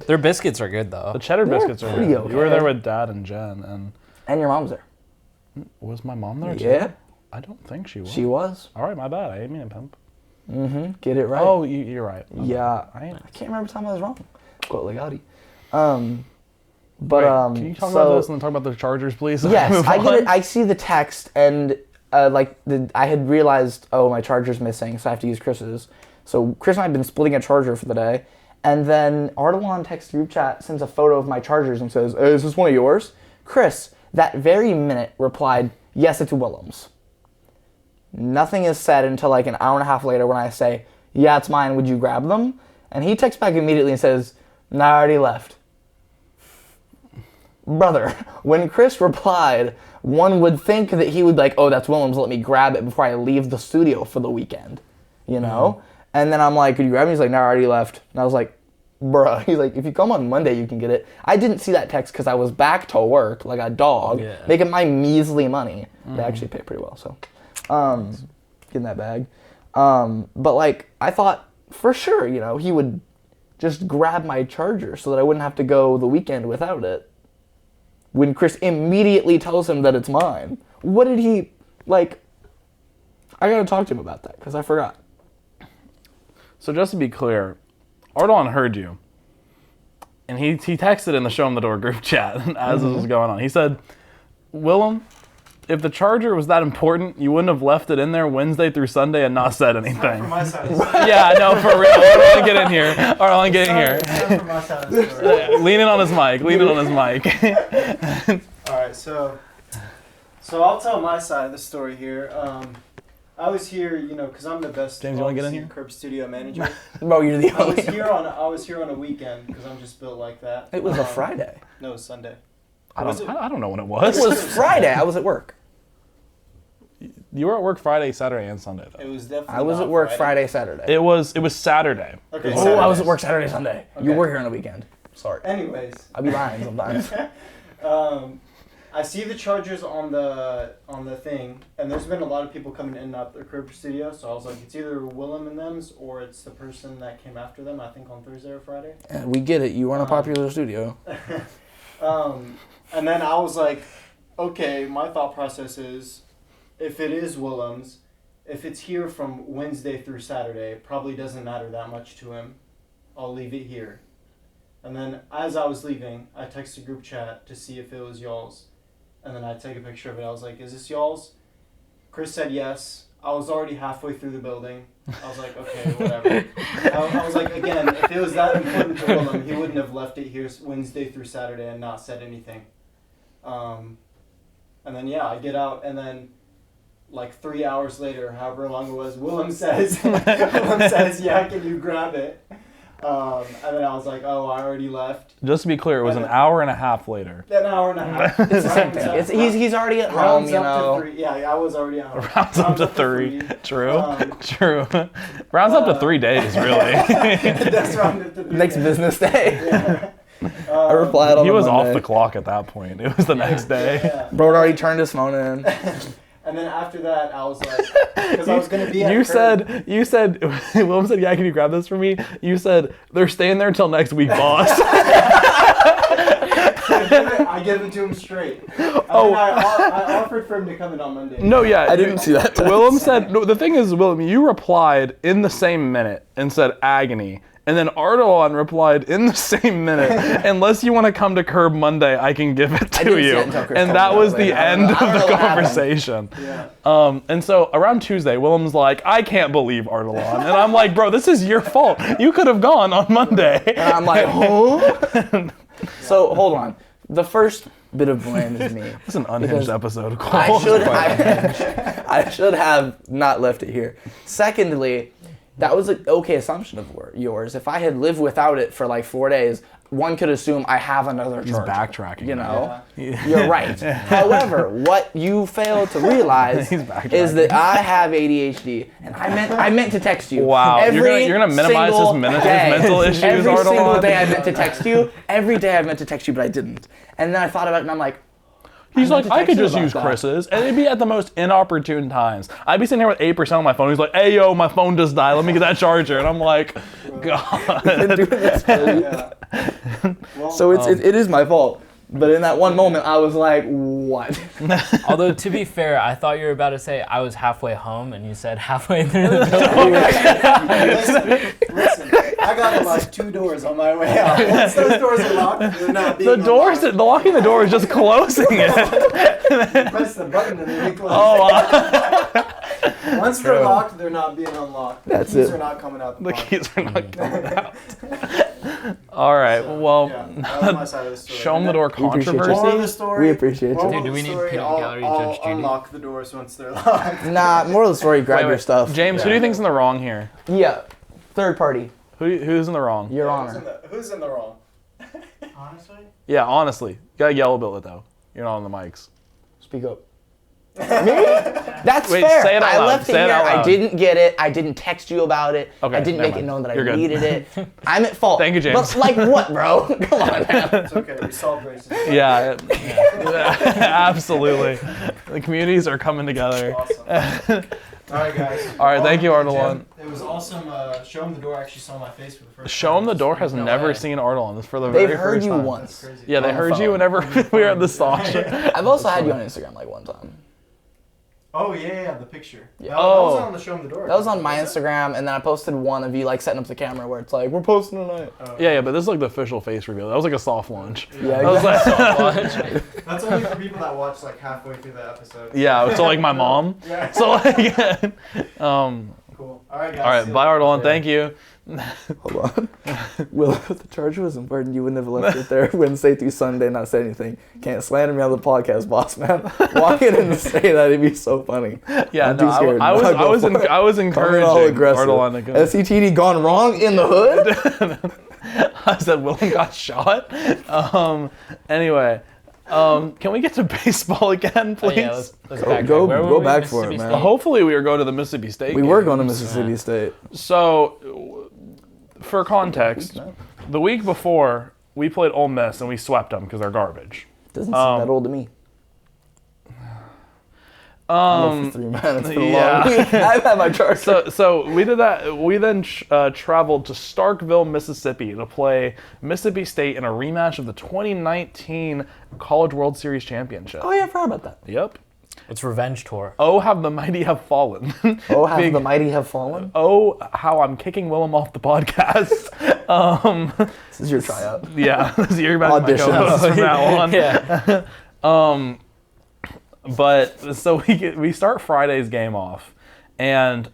S2: Their biscuits are good, though.
S1: The cheddar
S3: They're
S1: biscuits are
S3: pretty
S1: good.
S3: okay.
S1: You were there with Dad and Jen, and
S3: And your mom's there.
S1: was my mom there too?
S3: Yeah,
S1: I don't think she was.
S3: she was.
S1: All right, my bad. I didn't mean to pimp.
S3: Mm-hmm. Get it right.
S1: Oh, you're right. My
S3: yeah.
S1: bad.
S3: I can't remember the time I was wrong. Quote legati.
S1: Wait, can you talk about this and then talk about the Chargers, please?
S3: Yes,
S1: Move
S3: I get it.
S1: on.
S3: I see the text and I had realized, oh, my charger's missing, so I have to use Chris's. So Chris and I have been splitting a charger for the day, and then Artelon text group chat sends a photo of my chargers and says, "Is this one of yours?" Chris, that very minute, replied, "Yes, it's Willem's." Nothing is said until like an hour and a half later when I say, "Yeah, it's mine. Would you grab them?" And he texts back immediately and says, "No, I already left." Brother, when Chris replied, one would think that he would be like, "Oh, that's Willem's, let me grab it before I leave the studio for the weekend," you know?
S1: Mm-hmm.
S3: And then I'm like, "Could you grab me?" He's like, "No, I already left." And I was like, bruh, he's like, "If you come on Monday, you can get it." I didn't see that text because I was back to work like a dog, making my measly money. They actually pay pretty well, so get in that bag. But like, I thought for sure, you know, he would just grab my charger so that I wouldn't have to go the weekend without it. When Chris immediately tells him that it's mine. What did he, like, I gotta talk to him about that, because I forgot.
S1: So just to be clear, Ardon heard you. And he texted in the Show Em The Dore group chat as this was going on. He said, "Willem, if the charger was that important, you wouldn't have left it in there Wednesday through Sunday and not said anything."
S4: From my side of the story.
S1: Yeah, no, for real. Ardon, get in here. Ardon, get in here.
S4: Sorry, from my side of the story.
S1: Lean in on his mic. Lean in on his mic.
S4: All right, so I'll tell my side of the story here. I was here, you know, because I'm the best
S1: James, you wanna get in
S4: obviously,
S1: here?
S4: curb studio manager.
S3: Bro, you're the
S4: I
S3: only
S4: was here on a weekend because I'm just built like that.
S3: It was a Friday.
S4: No, it was Sunday.
S1: I
S4: Was it?
S1: don't know when it
S3: It
S1: was.
S3: was Friday. I was at work.
S1: You were at work Friday, Saturday, and Sunday, though.
S4: It was definitely.
S3: I was
S4: not
S3: at work Friday, Saturday.
S1: It was Saturday.
S4: Okay.
S3: Oh, I was at work Saturday, Sunday. You
S4: Okay.
S3: were here on the weekend. Sorry.
S4: Anyways,
S3: I'll be lying sometimes.
S4: I see the chargers on the thing, and there's been a lot of people coming in and out the curb studio. So I was like, it's either Willem and them's, or it's the person that came after them. I think on Thursday or Friday.
S3: We get it. You run a popular studio.
S4: And then I was like, okay, my thought process is, if it is Willem's, if it's here from Wednesday through Saturday, it probably doesn't matter that much to him. I'll leave it here. And then as I was leaving, I texted group chat to see if it was y'all's. And then I take a picture of it. I was like, is this y'all's? Chris said yes. I was already halfway through the building. I was like, okay, whatever. I was like, again, if it was that important to Willem, he wouldn't have left it here Wednesday through Saturday and not said anything. And then, yeah, I get out, and then like 3 hours later, however long it was, Willem says, yeah, can you grab it? And then I was like, oh, I already left.
S1: Just to be clear, it was an hour and a half later.
S4: An hour and a half.
S3: It's the same thing. He's already at home,
S4: Rounds
S3: you
S4: up
S3: know.
S4: to 3. Yeah, I was already at home.
S1: Rounds up to 3. True. True. Rounds up to 3 days, really.
S4: That's round up to 3
S3: Next
S4: days.
S3: business day.
S4: Yeah.
S3: I replied on
S1: He was
S3: Monday.
S1: off the clock at that point. It was the next day.
S4: Yeah.
S3: Bro had already turned his phone in.
S4: And then after that, I was like, because I was going to be at
S1: You
S4: Curb.
S1: said, Willem said, yeah, can you grab this for me? You said, they're staying there till next week, boss.
S4: I give it to him straight. I offered for him to come in on Monday.
S1: No, yeah.
S3: I didn't see that text.
S1: Willem said, no, the thing is, Willem, you replied in the same minute and said agony. And then Ardalan replied in the same minute, unless you want to come to Curb Monday, I can give it to
S3: didn't see
S1: you.
S3: it until Chris
S1: And
S3: told
S1: that
S3: me
S1: was
S3: that way.
S1: the
S3: I don't
S1: end
S3: know.
S1: of
S3: I don't
S1: the
S3: know what happened.
S1: conversation.
S4: Yeah.
S1: And so around Tuesday, Willem's like, I can't believe Ardalan. And I'm like, bro, this is your fault. You could have gone on Monday.
S3: And I'm like, huh? So, hold on. The first bit of blame is me.
S1: It's an unhinged episode of
S3: I
S1: Cole.
S3: I should have not left it here. Secondly, that was an okay assumption of yours. If I had lived without it for like 4 days, one could assume I have another
S1: He's
S3: charger.
S1: backtracking.
S3: You know? You're right. However, what you fail to realize
S1: He's backtracking.
S3: is that I have ADHD, and I meant to text you.
S1: Wow,
S3: Every
S1: you're gonna minimize
S3: single
S1: his
S3: day.
S1: mental issues,
S3: Every single
S1: Ardalan?
S3: day I meant to text you. Every day I meant to text you, but I didn't. And then I thought about it, and I'm like,
S1: He's like,
S3: meant to
S1: I
S3: text
S1: could
S3: you
S1: just
S3: about
S1: use
S3: that.
S1: Chris's, and it'd be at the most inopportune times. I'd be sitting here with 8% on my phone. He's like, hey, yo, my phone just died. Let me get that charger. And I'm like, God.
S4: Yeah. Well,
S3: so it is my fault. But in that one moment, I was like, what?
S2: Although, to be fair, I thought you were about to say I was halfway home, and you said halfway through the building.
S4: listen, I got like 2 doors on my way out. Once those doors are locked, they're not being
S1: The locking the door is just closing it.
S4: unlocked. Press the button and they close. Once they're locked, they're not being unlocked.
S3: That's
S4: the keys
S3: it.
S4: are not coming out the
S1: The
S4: box.
S1: keys are not coming out. All right, well,
S4: Yeah, that was my side of the story.
S1: Show 'em the door
S3: appreciate you.
S1: controversy.
S4: Moral of the story.
S3: We appreciate you.
S4: moral
S2: Dude,
S4: of
S2: do we
S4: the
S2: need
S4: story,
S2: peanut
S4: I'll-
S2: gallery
S4: I'll
S2: Judge Judy?
S4: unlock the doors once they're locked.
S3: Nah, moral of the story, grab
S1: Wait,
S3: your stuff.
S1: James, who do you think's in the wrong here?
S3: Yeah, third party,
S1: Who's in the wrong?
S3: Your
S4: Who's
S3: Honor.
S4: in Who's in the wrong? Honestly?
S1: Yeah, honestly. You gotta yell a bit, though. You're not on the mics.
S3: Speak up. Me? That's
S1: Wait,
S3: fair.
S1: say it out
S3: I
S1: loud.
S3: left it
S1: Say it
S3: here.
S1: out
S3: I
S1: loud.
S3: didn't get it. I didn't text you about it.
S1: Okay,
S3: I didn't
S1: never
S3: make it
S1: mind.
S3: known that
S1: You're
S3: I
S1: good.
S3: needed it. I'm at fault.
S1: Thank you, James.
S3: But like what, bro? Come on, man.
S4: It's okay. We solved racism.
S1: Yeah, absolutely. The communities are coming together.
S4: Awesome. All right, guys.
S1: All right, thank you,
S4: Welcome to
S1: Ardalan.
S4: the gym. It was awesome. Show 'em the door. Actually saw my face for the first
S1: Show
S4: time.
S1: 'em the door has
S4: No
S1: never
S4: way.
S1: seen Ardalan. This is for the
S3: They've
S1: very
S3: heard
S1: first
S3: you
S1: time.
S3: once.
S4: Crazy.
S1: Yeah, they
S3: On the
S1: heard you
S3: phone.
S1: whenever we were at the Sasha.
S3: I've also had you on Instagram like one time.
S4: Oh yeah, the picture.
S3: Yeah.
S4: That
S1: Oh.
S4: wasn't on the Show 'em the door.
S3: That was on my
S4: it?
S3: Instagram, and then I posted one of you like setting up the camera where it's like, we're posting tonight.
S4: Oh.
S1: Yeah, but this is like the official face reveal. That was like a soft launch.
S3: Yeah,
S1: That was like,
S4: That's only for people that watch like halfway through the episode.
S1: yeah, so like my mom.
S4: Yeah.
S1: So like,
S4: Cool. All right, guys.
S1: all right,
S4: see you
S1: bye
S4: later.
S1: Ardalan, thank you.
S3: Hold on. Will, if the charger was important, you wouldn't have left it there Wednesday through Sunday, not say anything. Can't slander me on the podcast, boss man. Walk in and say that, it'd be so funny.
S1: Yeah,
S3: I'm
S1: no,
S3: too scared.
S1: I was
S3: Go for it.
S1: I was
S3: Coming
S1: encouraging
S3: all aggressive.
S1: Ardalan to go.
S3: SCTD gone wrong in the hood?
S1: I said Willem got shot. Anyway, can we get to baseball again,
S2: Oh,
S1: please?
S2: yeah, let's
S3: Go
S2: backtrack. Where were
S3: go
S2: we?
S3: back for it,
S2: Mississippi
S3: man.
S2: State?
S1: Hopefully we were going to the Mississippi State
S3: We were
S1: game.
S3: going to Mississippi State.
S1: So, for context, the week before we played Ole Miss and we swept them because they're garbage.
S3: Doesn't seem that old to me. I'm up for 3 minutes. It's been a
S1: yeah.
S3: long week. I've had my charger.
S1: So we did that. We then traveled to Starkville, Mississippi to play Mississippi State in a rematch of the 2019 College World Series Championship.
S3: Oh yeah, I forgot about that.
S1: Yep.
S2: It's revenge tour.
S1: Oh, how the mighty have fallen.
S3: Oh, have the mighty have fallen?
S1: Oh, how I'm kicking Willem off the podcast.
S3: This is your tryout.
S1: Yeah, you're about to
S3: Audition.
S1: my co-host from now on.
S2: Yeah.
S1: But so we start Friday's game off, and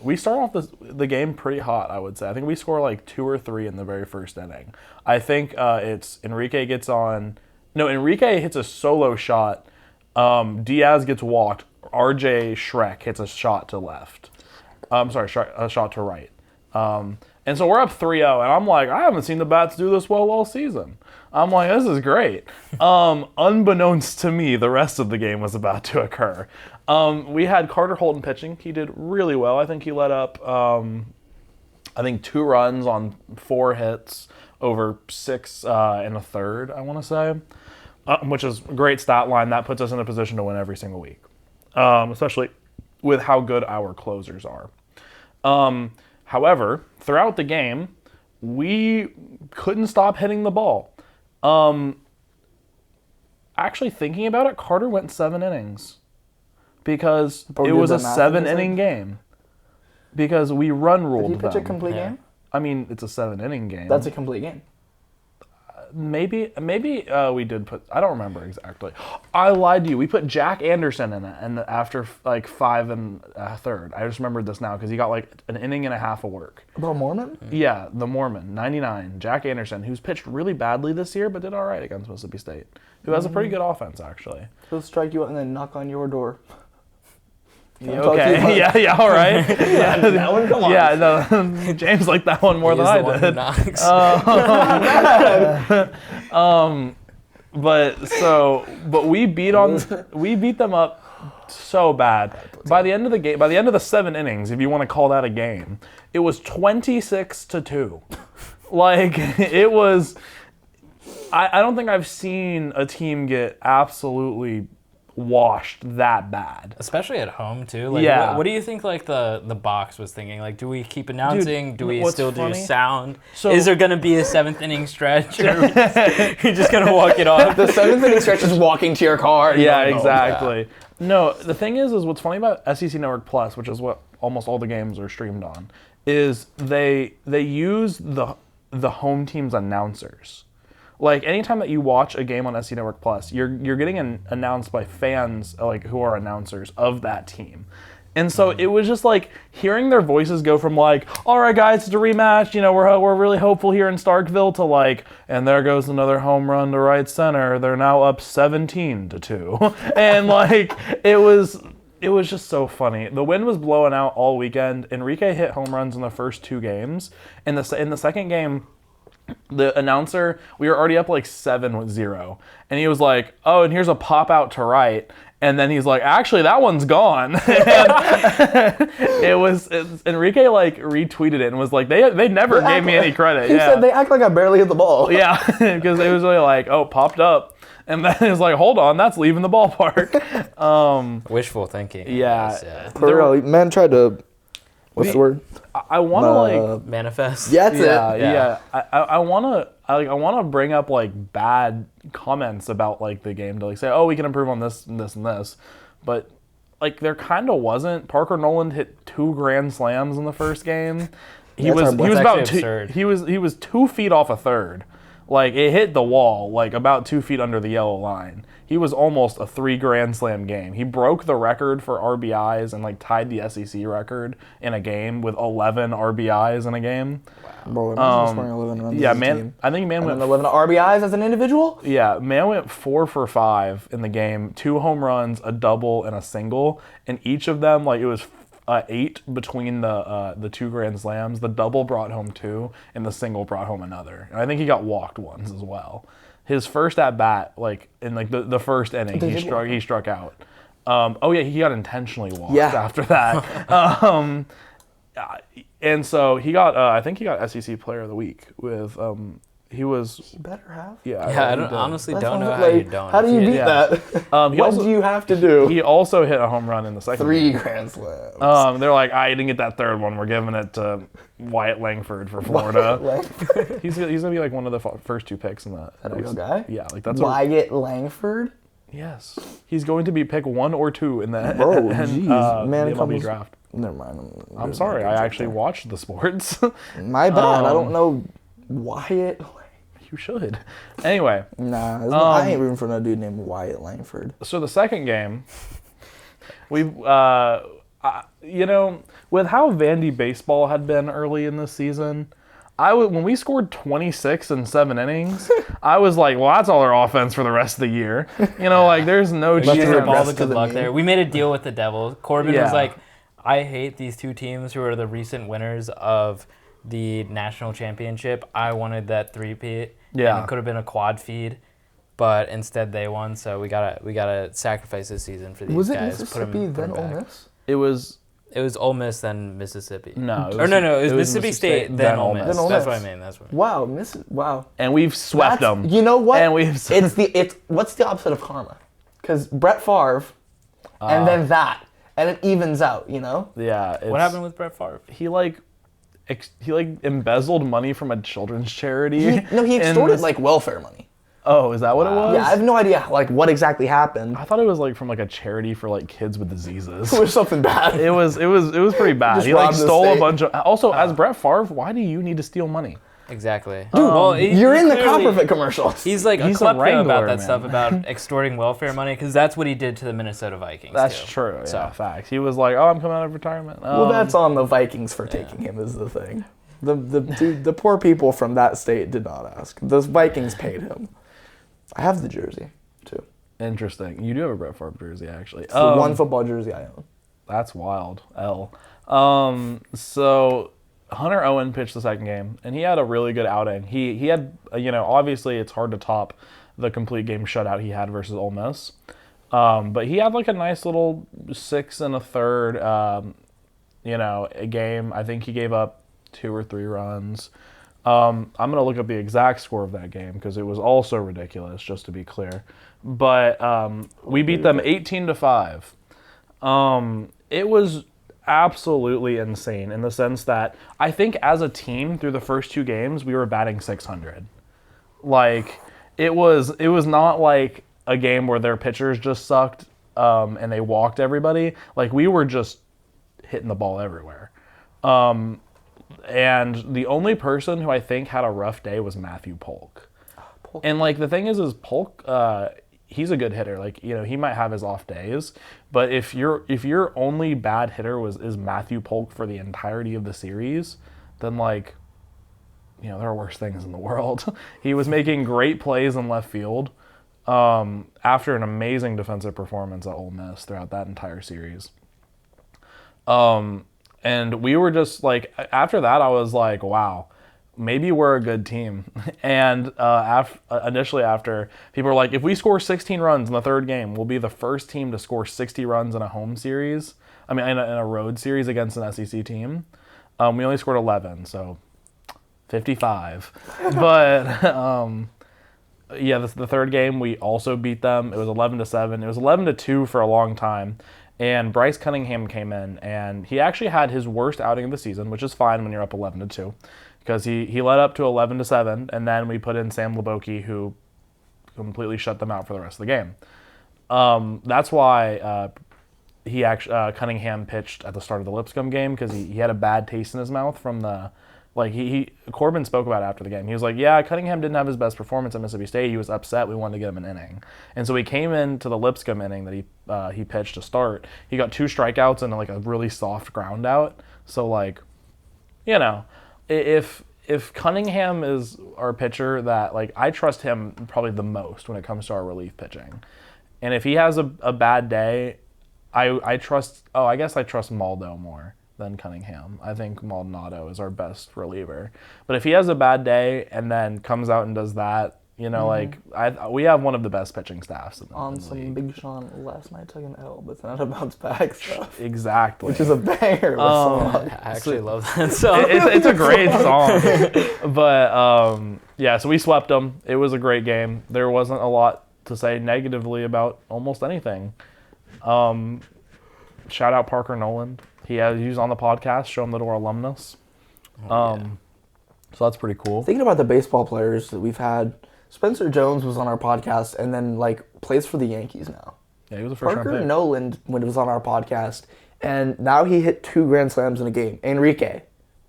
S1: we start off the game pretty hot. I would say. I think we score like 2 or 3 in the very first inning. I think it's Enrique gets on. No, Enrique hits a solo shot. Diaz gets walked. RJ Shrek hits a shot to left. I'm sorry, a shot to right. And so we're up 3-0, and I'm like, I haven't seen the bats do this well all season. I'm like, this is great. Unbeknownst to me, the rest of the game was about to occur. We had Carter Holton pitching. He did really well. I think he let up, 2 runs on 4 hits over 6 and a third, I want to say, which is a great stat line. That puts us in a position to win every single week, especially with how good our closers are. However, throughout the game, we couldn't stop hitting the ball. Actually, thinking about it, Carter went 7 innings because it was a 7-inning game. Because we run ruled them.
S3: Did he pitch a complete game?
S1: I mean, it's a 7-inning game.
S3: That's a complete game.
S1: Maybe we did put. I don't remember exactly. I lied to you. We put Jack Anderson in it, and after like 5 1/3, I just remembered this now because he got like an inning and a half of work.
S3: About Mormon?
S1: Yeah, the Mormon, 99, Jack Anderson, who's pitched really badly this year, but did all right against Mississippi State, who has a pretty good offense actually.
S3: He'll strike you out and then knock on your door.
S1: Okay. Yeah. All right.
S3: Yeah, that one. Come on.
S1: Yeah. No. James liked that one more than I did. But we beat them up so bad. By the end of the game, by the end of the 7 innings, if you want to call that a game, it was 26-2. Like it was. I don't think I've seen a team get absolutely washed that bad,
S2: especially at home too. Like,
S1: yeah.
S2: What do you think? Like the box was thinking. Like, do we keep announcing?
S1: Dude,
S2: do we still do sound?
S1: So,
S2: is there gonna be a 7th inning stretch? Or you're just gonna walk it off?
S3: The 7th inning stretch is walking to your car.
S1: Yeah, exactly. No, the thing is what's funny about SEC Network Plus, which is what almost all the games are streamed on, is they use the home team's announcers. Like anytime that you watch a game on SC Network Plus, you're getting announced by fans like who are announcers of that team. And so it was just like hearing their voices go from like, all right guys, it's a rematch, we're really hopeful here in Starkville, to like, and there goes another home run to right center. They're now up 17-2. And like it was just so funny. The wind was blowing out all weekend. Enrique hit home runs in the first 2 games. In the second game, the announcer, we were already up like 7-0, and he was like, oh, and here's a pop out to right, and then he's like, actually that one's gone. Enrique like retweeted it and was like, they never gave me any credit.
S3: He said they act like I barely hit the ball.
S1: Yeah, because it was really like, oh, popped up, and then it was like, hold on, that's leaving the ballpark.
S2: Wishful thinking.
S1: Yeah.
S3: For real, man tried to, what's the word?
S1: I want to like
S2: manifest.
S3: Yeah, that's
S1: it.
S3: Yeah.
S1: Yeah. I want to bring up like bad comments about like the game to like say, oh, we can improve on this and this and this, but like there kind of wasn't. Parker Noland hit 2 grand slams in the first game. He was about he was 2 feet off a third. Like it hit the wall like about 2 feet under the yellow line. He was almost a 3 grand slam game. He broke the record for RBIs and like tied the SEC record in a game with 11 RBIs in a game.
S3: Bro, imagine scoring 11 runs.
S1: Yeah, man. I think man went
S3: 11 RBIs as an individual.
S1: Yeah, man went 4 for 5 in the game. 2 home runs, a double, and a single. And each of them, like it was 8 between the 2 grand slams. The double brought home 2, and the single brought home another. And I think he got walked once as well. His first at bat, like in like the first inning, he struck out. He got intentionally walked after that. And so he got I think he got SEC Player of the Week with He was.
S3: He better have.
S1: Yeah.
S2: Yeah, I
S1: he
S2: don't,
S1: did.
S2: honestly
S3: That's
S2: don't know
S3: what-
S2: how you
S3: like,
S2: don't.
S3: How do you beat
S1: Yeah.
S3: that?
S1: He
S3: What
S1: also
S3: do you have to do?
S1: he also hit a home run in the second.
S3: 3
S1: game.
S3: grand slams.
S1: They're like, I didn't get that third one. We're giving it to Wyatt Langford for Florida. He's gonna be like one of the first 2 picks in that.
S3: That a real guy?
S1: Yeah, like that's
S3: Wyatt Langford?
S1: yes. He's going to be pick 1 or 2 in the
S3: Bro, jeez. Man,
S1: the
S3: it
S1: MLB
S3: comes-
S1: draft.
S3: Never mind.
S1: I'm sorry, I actually watched the sports.
S3: My bad. I don't know Wyatt.
S1: You should. Anyway,
S3: Nah, I ain't rooting for no dude named Wyatt Langford.
S1: so the second game, we, with how Vandy baseball had been early in this season, when we scored 26 in 7 innings, I was like, well, that's all our offense for the rest of the year. Like, there's no
S2: We gave
S1: chance.
S2: up all the
S3: to
S2: good
S3: the
S2: luck
S3: meme.
S2: there. We made a deal with the devil. Corbin
S1: Yeah.
S2: was like, I hate these 2 teams who are the recent winners of the national championship. I wanted that 3-peat.
S1: Yeah.
S2: And it could have been a quad feed, but instead they won. So we gotta sacrifice this season for these
S3: Was it
S2: guys.
S3: Mississippi
S2: put
S3: then
S2: 'em
S3: Ole
S2: back.
S3: Miss?
S1: It was,
S2: It was Ole Miss then Mississippi.
S1: no.
S2: It was Mississippi State then Ole Miss.
S3: Then Ole
S2: That's
S3: Miss.
S2: what I mean. That's what I mean.
S3: Wow.
S1: And we've swept
S3: That's-
S1: them.
S3: You know what?
S1: And we've
S3: it's what's the opposite of karma? Because Brett Favre, and then that, and it evens out.
S1: Yeah.
S2: What happened with Brett Favre?
S1: He embezzled money from a children's charity.
S3: He
S1: in
S3: extorted
S1: this-
S3: like welfare money.
S1: Oh, is that what it was?
S3: Yeah, I have no idea like what exactly happened.
S1: I thought it was like from like a charity for like kids with diseases.
S3: It was something bad.
S1: It was pretty bad.
S3: Just
S1: He like
S3: robbed the
S1: stole a
S3: state.
S1: bunch of. Also, as Brett Favre, why do you need to steal money?
S2: Exactly.
S3: You're in the
S2: clearly-
S3: Copperfit commercials.
S2: He's like
S1: He's
S2: a
S1: a
S2: klepto
S1: wrangler,
S2: about that
S1: man.
S2: stuff about extorting welfare money because that's what he did to the Minnesota Vikings.
S1: That's
S2: too.
S1: true. Yeah,
S2: So-
S1: facts. He was like, "Oh, I'm coming out of retirement."
S3: Well, that's on the Vikings for taking him is the thing. The poor people from that state did not ask. Those Vikings paid him. I have the jersey too.
S1: interesting. You do have a Brett Favre jersey, actually.
S3: It's the one football jersey I own.
S1: That's wild. So Hunter Owen pitched the second game, and he had a really good outing. He had, obviously it's hard to top the complete game shutout he had versus Ole Miss. But he had like a nice little 6 1/3, a game. I think he gave up 2 or 3 runs. I'm going to look up the exact score of that game because it was also ridiculous, just to be clear. But we beat them 18-5. It was absolutely insane in the sense that I think as a team through the first 2 games, we were batting .600. Like, it was not like a game where their pitchers just sucked and they walked everybody. Like, we were just hitting the ball everywhere. And the only person who I think had a rough day was Matthew Polk. And like the thing is Polk, he's a good hitter. Like, he might have his off days, but if your only bad hitter is Matthew Polk for the entirety of the series, then like, there are worse things in the world. He was making great plays in left field after an amazing defensive performance at Ole Miss throughout that entire series. And we were just like, after that, I was like, wow, maybe we're a good team. And initially after, people were like, if we score 16 runs in the third game, we'll be the first team to score 60 runs in a home series. I mean, in a road series against an SEC team. We only scored 11, so 55. But yeah, the third game, we also beat them. It was 11-7. It was 11-2 for a long time. And Bryce Cunningham came in, and he actually had his worst outing of the season, which is fine when you're up 11-2, because he led up to 11-7, and then we put in Sam Leboki, who completely shut them out for the rest of the game. That's why Cunningham pitched at the start of the Lipscomb game, because he had a bad taste in his mouth from the. Like, Corbin spoke about it after the game. He was like, yeah, Cunningham didn't have his best performance at Mississippi State. He was upset. We wanted to get him an inning. And so he came into the Lipscomb inning that he pitched to start. He got 2 strikeouts and like a really soft ground out. So like, if Cunningham is our pitcher that, like, I trust him probably the most when it comes to our relief pitching. And if he has a bad day, I trust Maldo more than Cunningham. I think Maldonado is our best reliever. But if he has a bad day and then comes out and does that, You know, like we have one of the best pitching staffs in the,
S3: On
S1: in the
S3: some
S1: league.
S3: Big Sean last night took an L, but then a bounce back stuff.
S1: Exactly.
S3: Which is a banger. With
S2: I actually love that song.
S1: It's a great song. But yeah, so we swept them. It was a great game. There wasn't a lot to say negatively about almost anything. Shout out Parker Nolan. He was on the podcast, Show Em The Dore alumnus. So that's pretty cool.
S3: Thinking about the baseball players that we've had, Spencer Jones was on our podcast and then plays for the Yankees now.
S1: Yeah, he was a first round
S3: Parker
S1: pick.
S3: Nolan when it was on our podcast, and now he hit 2 grand slams in a game. Enrique,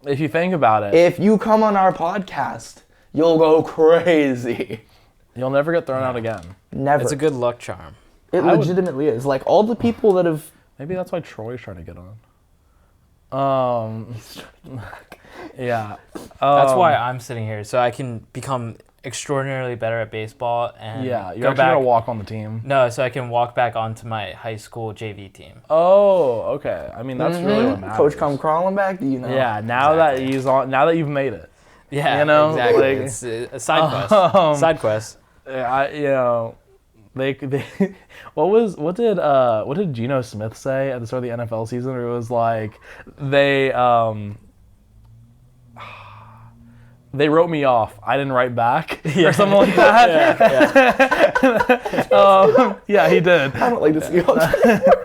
S1: If you think about it,
S3: if you come on our podcast, you'll go crazy.
S1: you'll never get thrown out again.
S3: Never.
S2: It's a good luck charm.
S3: It legitimately is. Like all the people that have.
S1: Maybe that's why Troy's trying to get on. Yeah.
S2: That's why I'm sitting here, so I can become extraordinarily better at baseball and
S1: Yeah, you're
S2: go
S1: actually
S2: back.
S1: gonna walk on the team.
S2: No, so I can walk back onto my high school JV team.
S1: Oh, okay. I mean, that's really what matters.
S3: Coach come crawling back, do you know?
S1: Yeah, now that he's on, now that you've made it.
S2: Yeah,
S1: You know,
S2: exactly.
S1: like-
S2: It's a side quest. Side quest.
S1: They what did Geno Smith say at the start of the NFL season? It was like they wrote me off. I didn't write back or something like that. Yeah, he did.
S3: I don't like to see all that.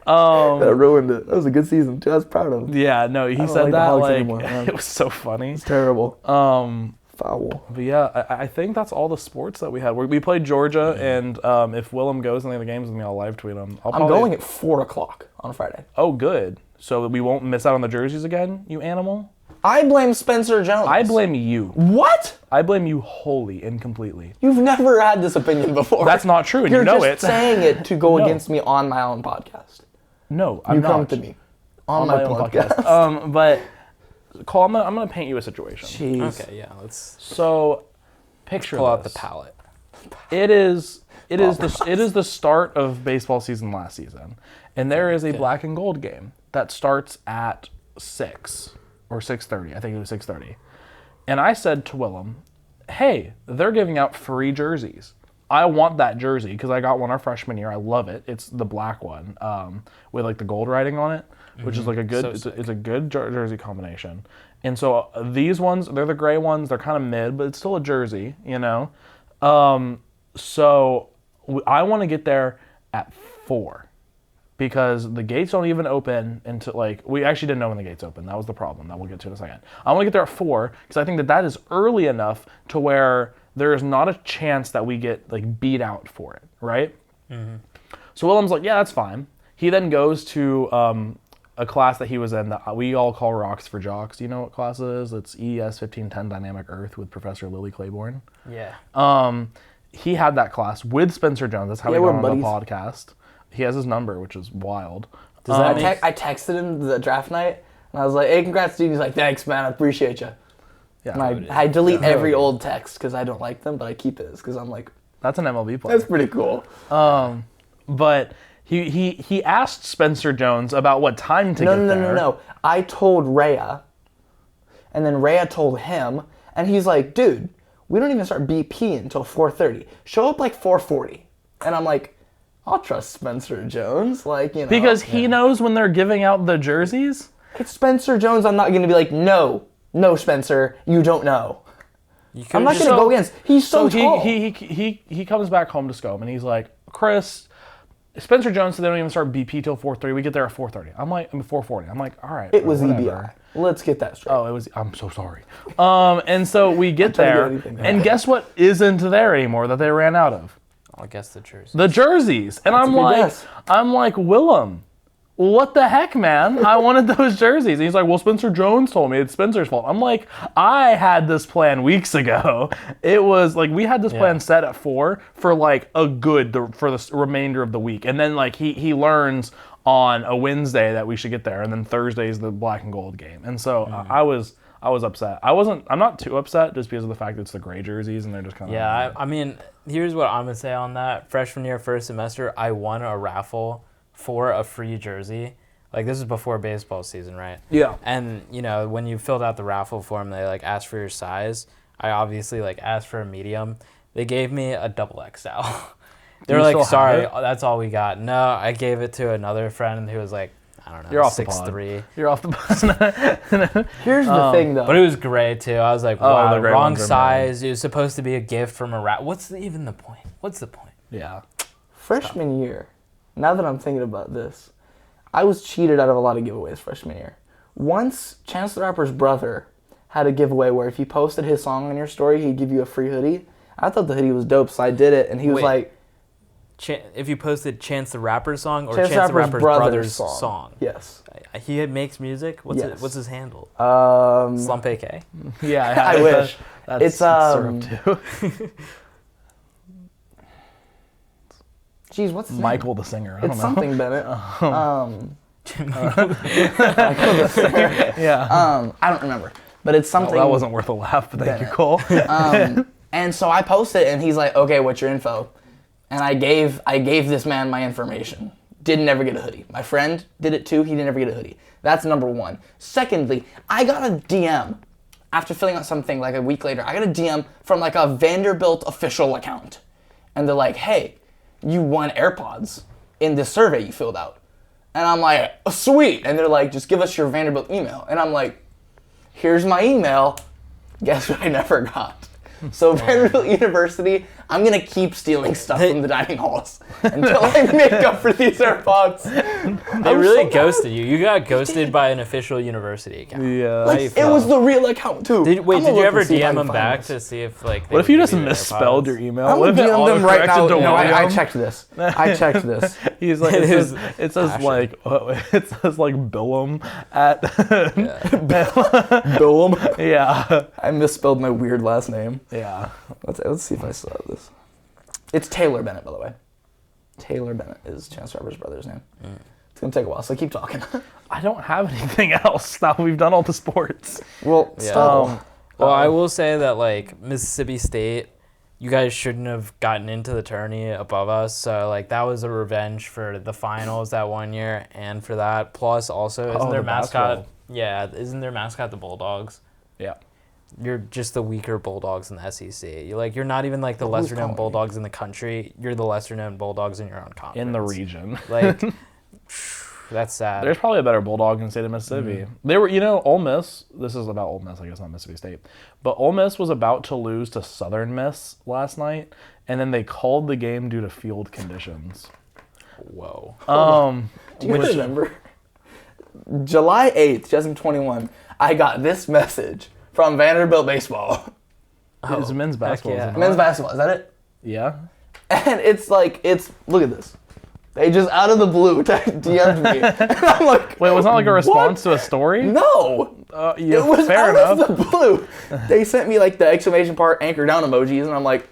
S3: That ruined it. That was a good season too. I was proud of him.
S1: Yeah, no, he
S3: don't
S1: said
S3: like the
S1: that
S3: Hawks
S1: like
S3: anymore, man.
S1: it was so funny.
S3: It's terrible. Foul.
S1: But yeah, I think that's all the sports that we had. We played Georgia, and if Willem goes in any of the games with me, I'll live tweet him.
S3: I'm going at 4:00 on Friday.
S1: Oh, good. So that we won't miss out on the jerseys again, you animal.
S3: I blame Spencer Jones.
S1: I blame you.
S3: What?
S1: I blame you wholly and completely.
S3: You've never had this opinion before.
S1: That's not true, and
S3: You're
S1: you know
S3: just
S1: it.
S3: saying it to go
S1: No.
S3: against me on my own podcast.
S1: No, I'm
S3: You
S1: not.
S3: come to me on my
S1: own
S3: podcast.
S1: But Cole, I'm gonna paint you a situation.
S3: Jeez.
S2: Okay, yeah. Let's
S1: So, picture
S2: pull out the
S1: this.
S2: palette.
S1: It is the start of baseball season last season, and there is a black and gold game that starts at 6 or 6:30. I think it was 6:30. And I said to Willem, "Hey, they're giving out free jerseys. I want that jersey because I got one our freshman year. I love it. It's the black one with like the gold writing on it, which is like a good.
S2: So
S1: it's a good jersey combination. And so these ones, they're the gray ones. They're kind of mid, but it's still a jersey, you know. So I want to get there at 4 because the gates don't even open until we actually didn't know when the gates open. That was the problem. That we'll get to in a second. I want to get there at 4 because I think that is early enough to where there is not a chance that we get beat out for it, right? Mm-hmm. So Willem's like, yeah, that's fine. He then goes to a class that he was in that we all call Rocks for Jocks. Do you know what class it is? It's ES 1510 Dynamic Earth with Professor Lily Claiborne.
S2: Yeah.
S1: He had that class with Spencer Jones. That's how
S3: Yeah,
S1: we got
S3: we're
S1: on the
S3: buddies.
S1: podcast. He has his number, which is wild.
S2: Does that
S3: I texted him the draft night, and I was like, "Hey, congrats, dude." He's like, "Thanks, man. I appreciate you."
S1: Yeah,
S3: And I delete every old text because I don't like them, but I keep it because I'm like,
S1: that's an MLB player.
S3: that's pretty cool.
S1: But he asked Spencer Jones about what time to get there.
S3: No. I told Rhea, and then Rhea told him, and he's like, "Dude, we don't even start BP until 4:30. Show up 4:40." And I'm like, I'll trust Spencer Jones,
S1: Because he knows when they're giving out the jerseys.
S3: It's Spencer Jones. I'm not gonna be like, no, Spencer, you don't know. I'm not gonna go against. He's so tall.
S1: He comes back home to Scone and he's like, Chris, Spencer Jones said they don't even start BP till 4:30. We get there at 4:30. I'm like, 4:40. I'm like, all right.
S3: It was
S1: whatever.
S3: EBI. Let's get that straight.
S1: Oh, it was. I'm so sorry. And so we get there, and guess what isn't there anymore that they ran out of?
S2: I guess the jersey.
S1: The jerseys. And
S3: a good guess.
S1: I'm like, Willem, what the heck, man? I wanted those jerseys. And he's like, well, Spencer Jones told me it's Spencer's fault. I'm like, I had this plan weeks ago. It was we had this plan set at 4 for for the remainder of the week. And then he learns on a Wednesday that we should get there. And then Thursday's the black and gold game. And so I was upset. I'm not too upset just because of the fact that it's the gray jerseys and they're just kind of.
S2: Yeah, I mean, here's what I'm going to say on that. Freshman year, first semester, I won a raffle for a free jersey. This is before baseball season, right?
S1: Yeah.
S2: And, when you filled out the raffle form, they, asked for your size. I obviously, asked for a medium. They gave me a double XL. They were
S1: you
S2: like,
S1: still have
S2: sorry,
S1: it?
S2: that's all we got. No, I gave it to another friend who was like, I don't know,
S1: You're off the pod.
S2: 6'3".
S1: You're off the bus.
S3: Here's the thing, though.
S2: But it was gray too. I was like,
S1: Oh,
S2: wow,
S1: the gray
S2: wrong
S1: ones are
S2: size. It was supposed to be a gift from a rat. Even the point? What's the point?
S1: Yeah.
S3: Freshman year, now that I'm thinking about this, I was cheated out of a lot of giveaways freshman year. Once, Chance the Rapper's brother had a giveaway where if you posted his song on your story, he'd give you a free hoodie. I thought the hoodie was dope, so I did it, and he was
S2: Wait.
S3: like...
S2: If you posted Chance the Rapper's song or
S3: Chance
S2: Chance,
S3: the
S2: the
S3: Rapper's
S2: Rapper's
S3: brother's
S2: brother's song?
S3: Yes.
S2: He makes music? What's
S3: Yes.
S2: what's his handle?
S3: Slump
S2: AK?
S1: Yeah,
S3: I wish.
S1: That's
S3: It's,
S1: syrup too.
S3: Jeez, what's his
S1: Michael the singer. I don't
S3: It's
S1: know.
S3: something, Bennett. Michael the singer.
S1: Yeah.
S3: I don't remember. But it's something...
S1: That wasn't worth a laugh, but thank you,
S3: Bennett.
S1: Cole.
S3: And so I posted it, and he's like, okay, what's your info? And I gave this man my information. Didn't ever get a hoodie. My friend did it too. He didn't ever get a hoodie. That's number one. Secondly, I got a DM after filling out something like a week later. I got a DM from like a Vanderbilt official account. And they're like, hey, you won AirPods in this survey you filled out. And I'm like, oh, sweet. And they're like, just give us your Vanderbilt email. And I'm like, here's my email. Guess what I never got? So Vanderbilt University, I'm going to keep stealing stuff from the dining halls until I make up for these AirPods.
S2: They really ghosted you. You got ghosted by an official university account.
S1: Yeah.
S2: How you
S3: It
S2: feel?
S3: was the real account too.
S2: Did
S3: I'm gonna
S2: you
S3: look
S2: ever
S3: and see if I
S2: DM
S3: can
S2: them
S3: find
S2: back
S3: this.
S2: to see if like?
S1: What if you just misspelled your email?
S3: I'm
S1: What if
S3: gonna
S1: it
S3: DM them right now.
S1: autocorrected to
S3: No, I
S1: William?
S3: checked this. I checked this.
S1: He's like,
S2: It
S1: it
S2: was
S1: says
S2: passion.
S1: like, it says like Willem at,
S3: Willem.
S1: yeah,
S3: I misspelled my weird last name.
S1: yeah.
S3: Let's see if I still have this. It's Taylor Bennett, by the way. Taylor Bennett is Chance the Rapper's brother's name. It's gonna take a while, so keep talking.
S1: I don't have anything else. Now we've done all the sports.
S3: Well,
S2: Yeah.
S3: still.
S2: Well, I will say that like Mississippi State, you guys shouldn't have gotten into the tourney above us. So like that was a revenge for the finals that one year, and for that. Plus, also isn't their
S1: the
S2: mascot?
S1: basketball.
S2: Yeah, isn't their mascot the Bulldogs?
S1: Yeah.
S2: You're just the weaker Bulldogs in the SEC. You're not even like the
S3: Who's
S2: lesser known
S3: Conway?
S2: Bulldogs in the country. You're the lesser known Bulldogs in your own conference.
S1: In the region.
S2: Like, that's sad.
S1: There's probably a better Bulldog in the state of Mississippi. They were, Ole Miss, this is about Ole Miss, I guess, not Mississippi State, but Ole Miss was about to lose to Southern Miss last night, and then they called the game due to field conditions.
S2: Whoa.
S3: Do you remember? July 8th, 2021, I got this message from Vanderbilt baseball.
S1: It's men's basketball.
S2: yeah.
S1: Isn't it?
S3: Men's basketball, is that it?
S1: Yeah.
S3: And it's like, look at this. They just out of the blue DM'd me. And I'm like,
S1: Wait, was that like a response to a story?
S3: no.
S1: Yeah,
S3: It was
S1: fair
S3: out
S1: enough.
S3: of the blue. They sent me like the exclamation part, anchor down emojis, and I'm like,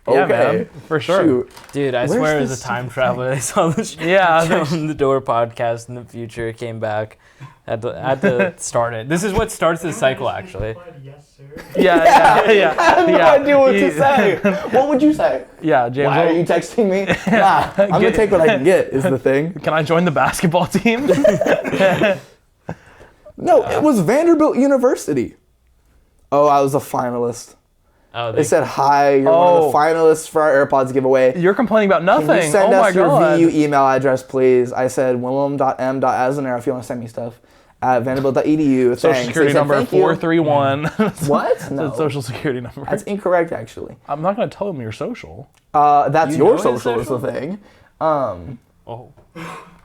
S1: Yeah,
S3: okay.
S1: man, for sure.
S3: Shoot.
S2: Dude, I
S3: Where's
S2: swear it was
S3: this
S2: a time traveler. I saw this
S1: Yeah,
S2: Show Em The Dore podcast in the future, came back, had to start it. This is what starts the cycle, actually.
S5: Yes, sir.
S1: Yeah.
S3: I have no idea what to say. What would you say?
S1: Yeah, James.
S3: Why are you texting me? Nah, I'm gonna take what I can get. Is the thing.
S1: Can I join the basketball team?
S3: No, it was Vanderbilt University. Oh, I was a finalist.
S2: Oh,
S3: They said, hi, you're one of the finalists for our AirPods giveaway.
S1: You're complaining about nothing.
S3: Can you send
S1: oh my
S3: us your
S1: god.
S3: VU email address, please? I said willem.m.azzinnaro if you want to send me stuff at vanderbilt.edu.
S1: Social
S3: Thanks.
S1: security
S3: They said,
S1: number
S3: "Thank you."
S1: 431.
S3: What? No.
S1: That's social security number.
S3: That's incorrect, actually.
S1: I'm not going to tell them your social.
S3: That's
S2: You
S3: your
S2: know his
S3: social is the
S2: social?
S3: thing.
S2: Oh.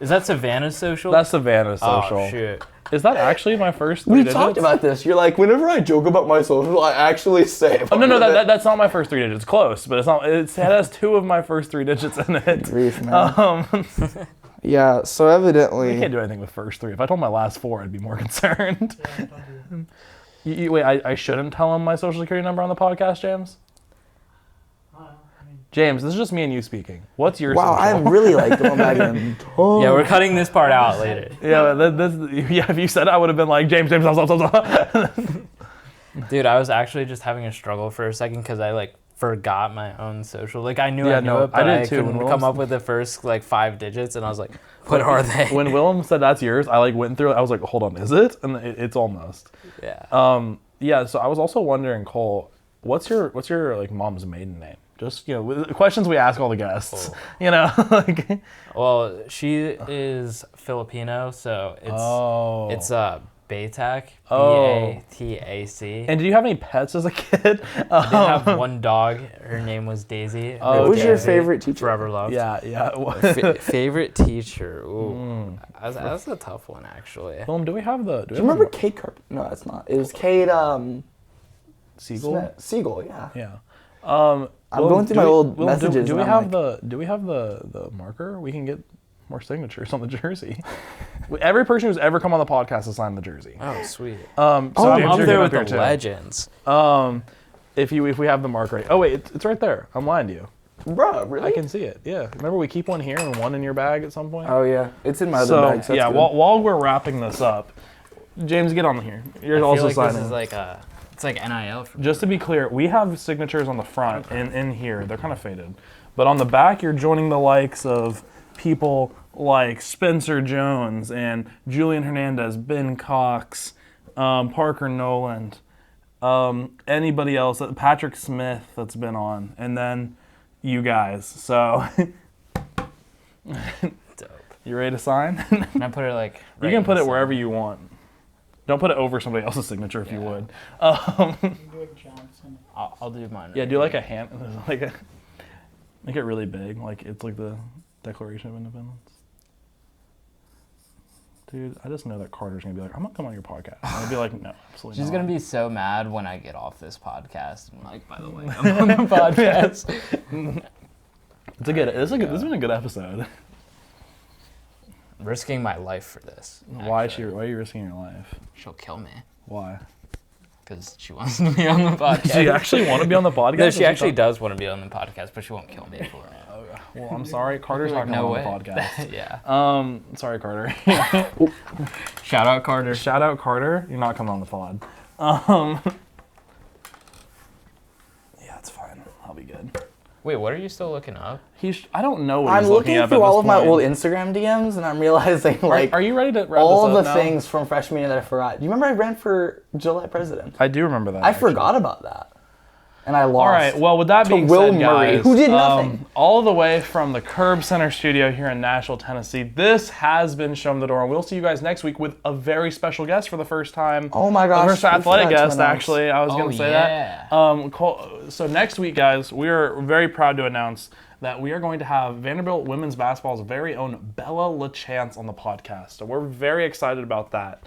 S2: Is that Savannah's social?
S1: That's Savannah's social.
S2: Oh, shit.
S1: Is that actually my first three
S3: We
S1: digits?
S3: talked about this. You're like, whenever I joke about my social, I actually say.
S1: Oh, no, that's not my first three digits. Close, but it's not. It has two of my first three digits in it.
S3: Grief, man. Yeah, so evidently.
S1: I can't do anything with first three. If I told my last four, I'd be more concerned.
S5: Yeah, don't do it.
S1: Wait, I shouldn't tell him my social security number on the podcast, James?
S5: I mean,
S1: James, this is just me and you speaking. What's your
S3: Wow,
S1: social?
S3: I'm really like going back in.
S2: Yeah, we're cutting this part out later.
S1: If you said it, I would have been like, James, stop.
S2: Dude, I was actually just having a struggle for a second because I like forgot my own social. Like I knew
S1: Yeah,
S2: I knew
S1: no,
S2: it, but
S1: I
S2: I,
S1: did too. When
S2: couldn't
S1: Willem
S2: come up with the first like 5 digits, and I was like, what are they?
S1: When Willem said that's yours, I like went through it. I was like, hold on, is it? And it's almost.
S2: Yeah.
S1: Yeah. So I was also wondering, Cole, what's your like mom's maiden name? Just questions we ask all the guests.
S2: Cool.
S1: Like.
S2: Well, she is Filipino, so it's Batac, B-A-T-A-C.
S1: And did you have any pets as a kid?
S2: I did have one dog. Her name was Daisy.
S3: What was your favorite teacher?
S2: Forever loved.
S1: Yeah.
S2: Favorite teacher. Ooh, that's a tough one actually.
S1: Willem, do we have the?
S3: Do you remember Kate Carp? No, that's not. It was Kate
S1: Siegel?
S3: Smith. Siegel, yeah.
S1: Yeah.
S3: I'm going through my old messages.
S1: Do we
S3: and
S1: have
S3: I'm
S1: the marker? We can get more signatures on the jersey. Every person who's ever come on the podcast has signed the jersey.
S2: Oh, sweet.
S1: So
S2: I'm
S1: James,
S2: up
S1: you're
S2: there
S1: good
S2: with the
S1: here too.
S2: legends.
S1: If we have the marker right. Oh wait, it's right there. I'm lying to you.
S3: Bruh, really?
S1: I can see it. Yeah. Remember we keep one here and one in your bag at some point.
S3: Oh yeah, it's in my other bag. So
S1: yeah.
S3: that's good.
S1: While we're wrapping this up, James, get on here. You're also
S2: I feel like
S1: signing.
S2: this is like it's like NIL for me.
S1: Just to be clear, we have signatures on the front and in here. They're kind of faded. But on the back, you're joining the likes of people like Spencer Jones and Julian Hernandez, Ben Cox, Parker Noland, anybody else, Patrick Smith that's been on, and then you guys. So,
S2: Dope.
S1: you ready to sign?
S2: Can I put it like?
S1: You
S2: right
S1: can put
S2: in
S1: it
S2: the
S1: wherever you want. Don't put it over somebody else's signature if you
S2: Yeah.
S1: would.
S5: Do it Johnson.
S2: I'll do mine.
S1: Yeah,
S2: right
S1: do like
S2: here.
S1: a hand, make it really big, like it's like the Declaration of Independence. Dude, I just know that Carter's gonna be like, I'm gonna come on your podcast. I'm gonna be like, no, absolutely
S2: She's
S1: not.
S2: gonna be so mad when I get off this podcast. I'm like, by the way, I'm on the podcast.
S1: It's a good. This has been a good episode.
S2: Risking my life for this.
S1: Why
S2: actually.
S1: are you risking your life?
S2: She'll kill me
S1: Why?
S2: because she wants to be on the podcast.
S1: Do you actually want to be on the podcast?
S2: No,
S1: Or
S2: she actually
S1: thought-
S2: does want to be on the podcast, but she won't kill me for it.
S1: Well, I'm sorry, Carter's not coming
S2: No
S1: on
S2: way.
S1: the podcast.
S2: Yeah.
S1: Sorry, Carter.
S2: Shout out Carter.
S1: Shout out Carter. You're not coming on the pod. Yeah, it's fine. I'll be good.
S2: Wait, what are you still looking up?
S1: I don't know what
S3: I'm
S1: he's looking
S3: looking
S1: up
S3: through
S1: at
S3: all
S1: this
S3: of my
S1: point.
S3: old Instagram DMs, and I'm realizing like
S1: Are you ready to wrap
S3: all
S1: this
S3: of
S1: up
S3: the
S1: now?
S3: things from freshman year that I forgot. Do you remember I ran for July president?
S1: I do remember that.
S3: I
S1: actually.
S3: forgot about that, and I lost.
S1: All right. Well, with that
S3: to
S1: being
S3: Will
S1: said,
S3: Murray,
S1: guys,
S3: who did nothing.
S1: all the way from the Curb Center studio here in Nashville, Tennessee. This has been Show 'Em The Door, and we'll see you guys next week with a very special guest for the first time.
S3: Oh my
S1: The
S3: gosh,
S1: first
S3: we
S1: athletic
S3: forgot to
S1: guest,
S3: announce.
S1: actually. I was
S2: Oh,
S1: going to say
S2: yeah.
S1: that. So next week, guys, we are very proud to announce that we are going to have Vanderbilt women's basketball's very own Bella LaChance on the podcast. So we're very excited about that.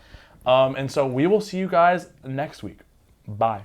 S1: And so we will see you guys next week. Bye.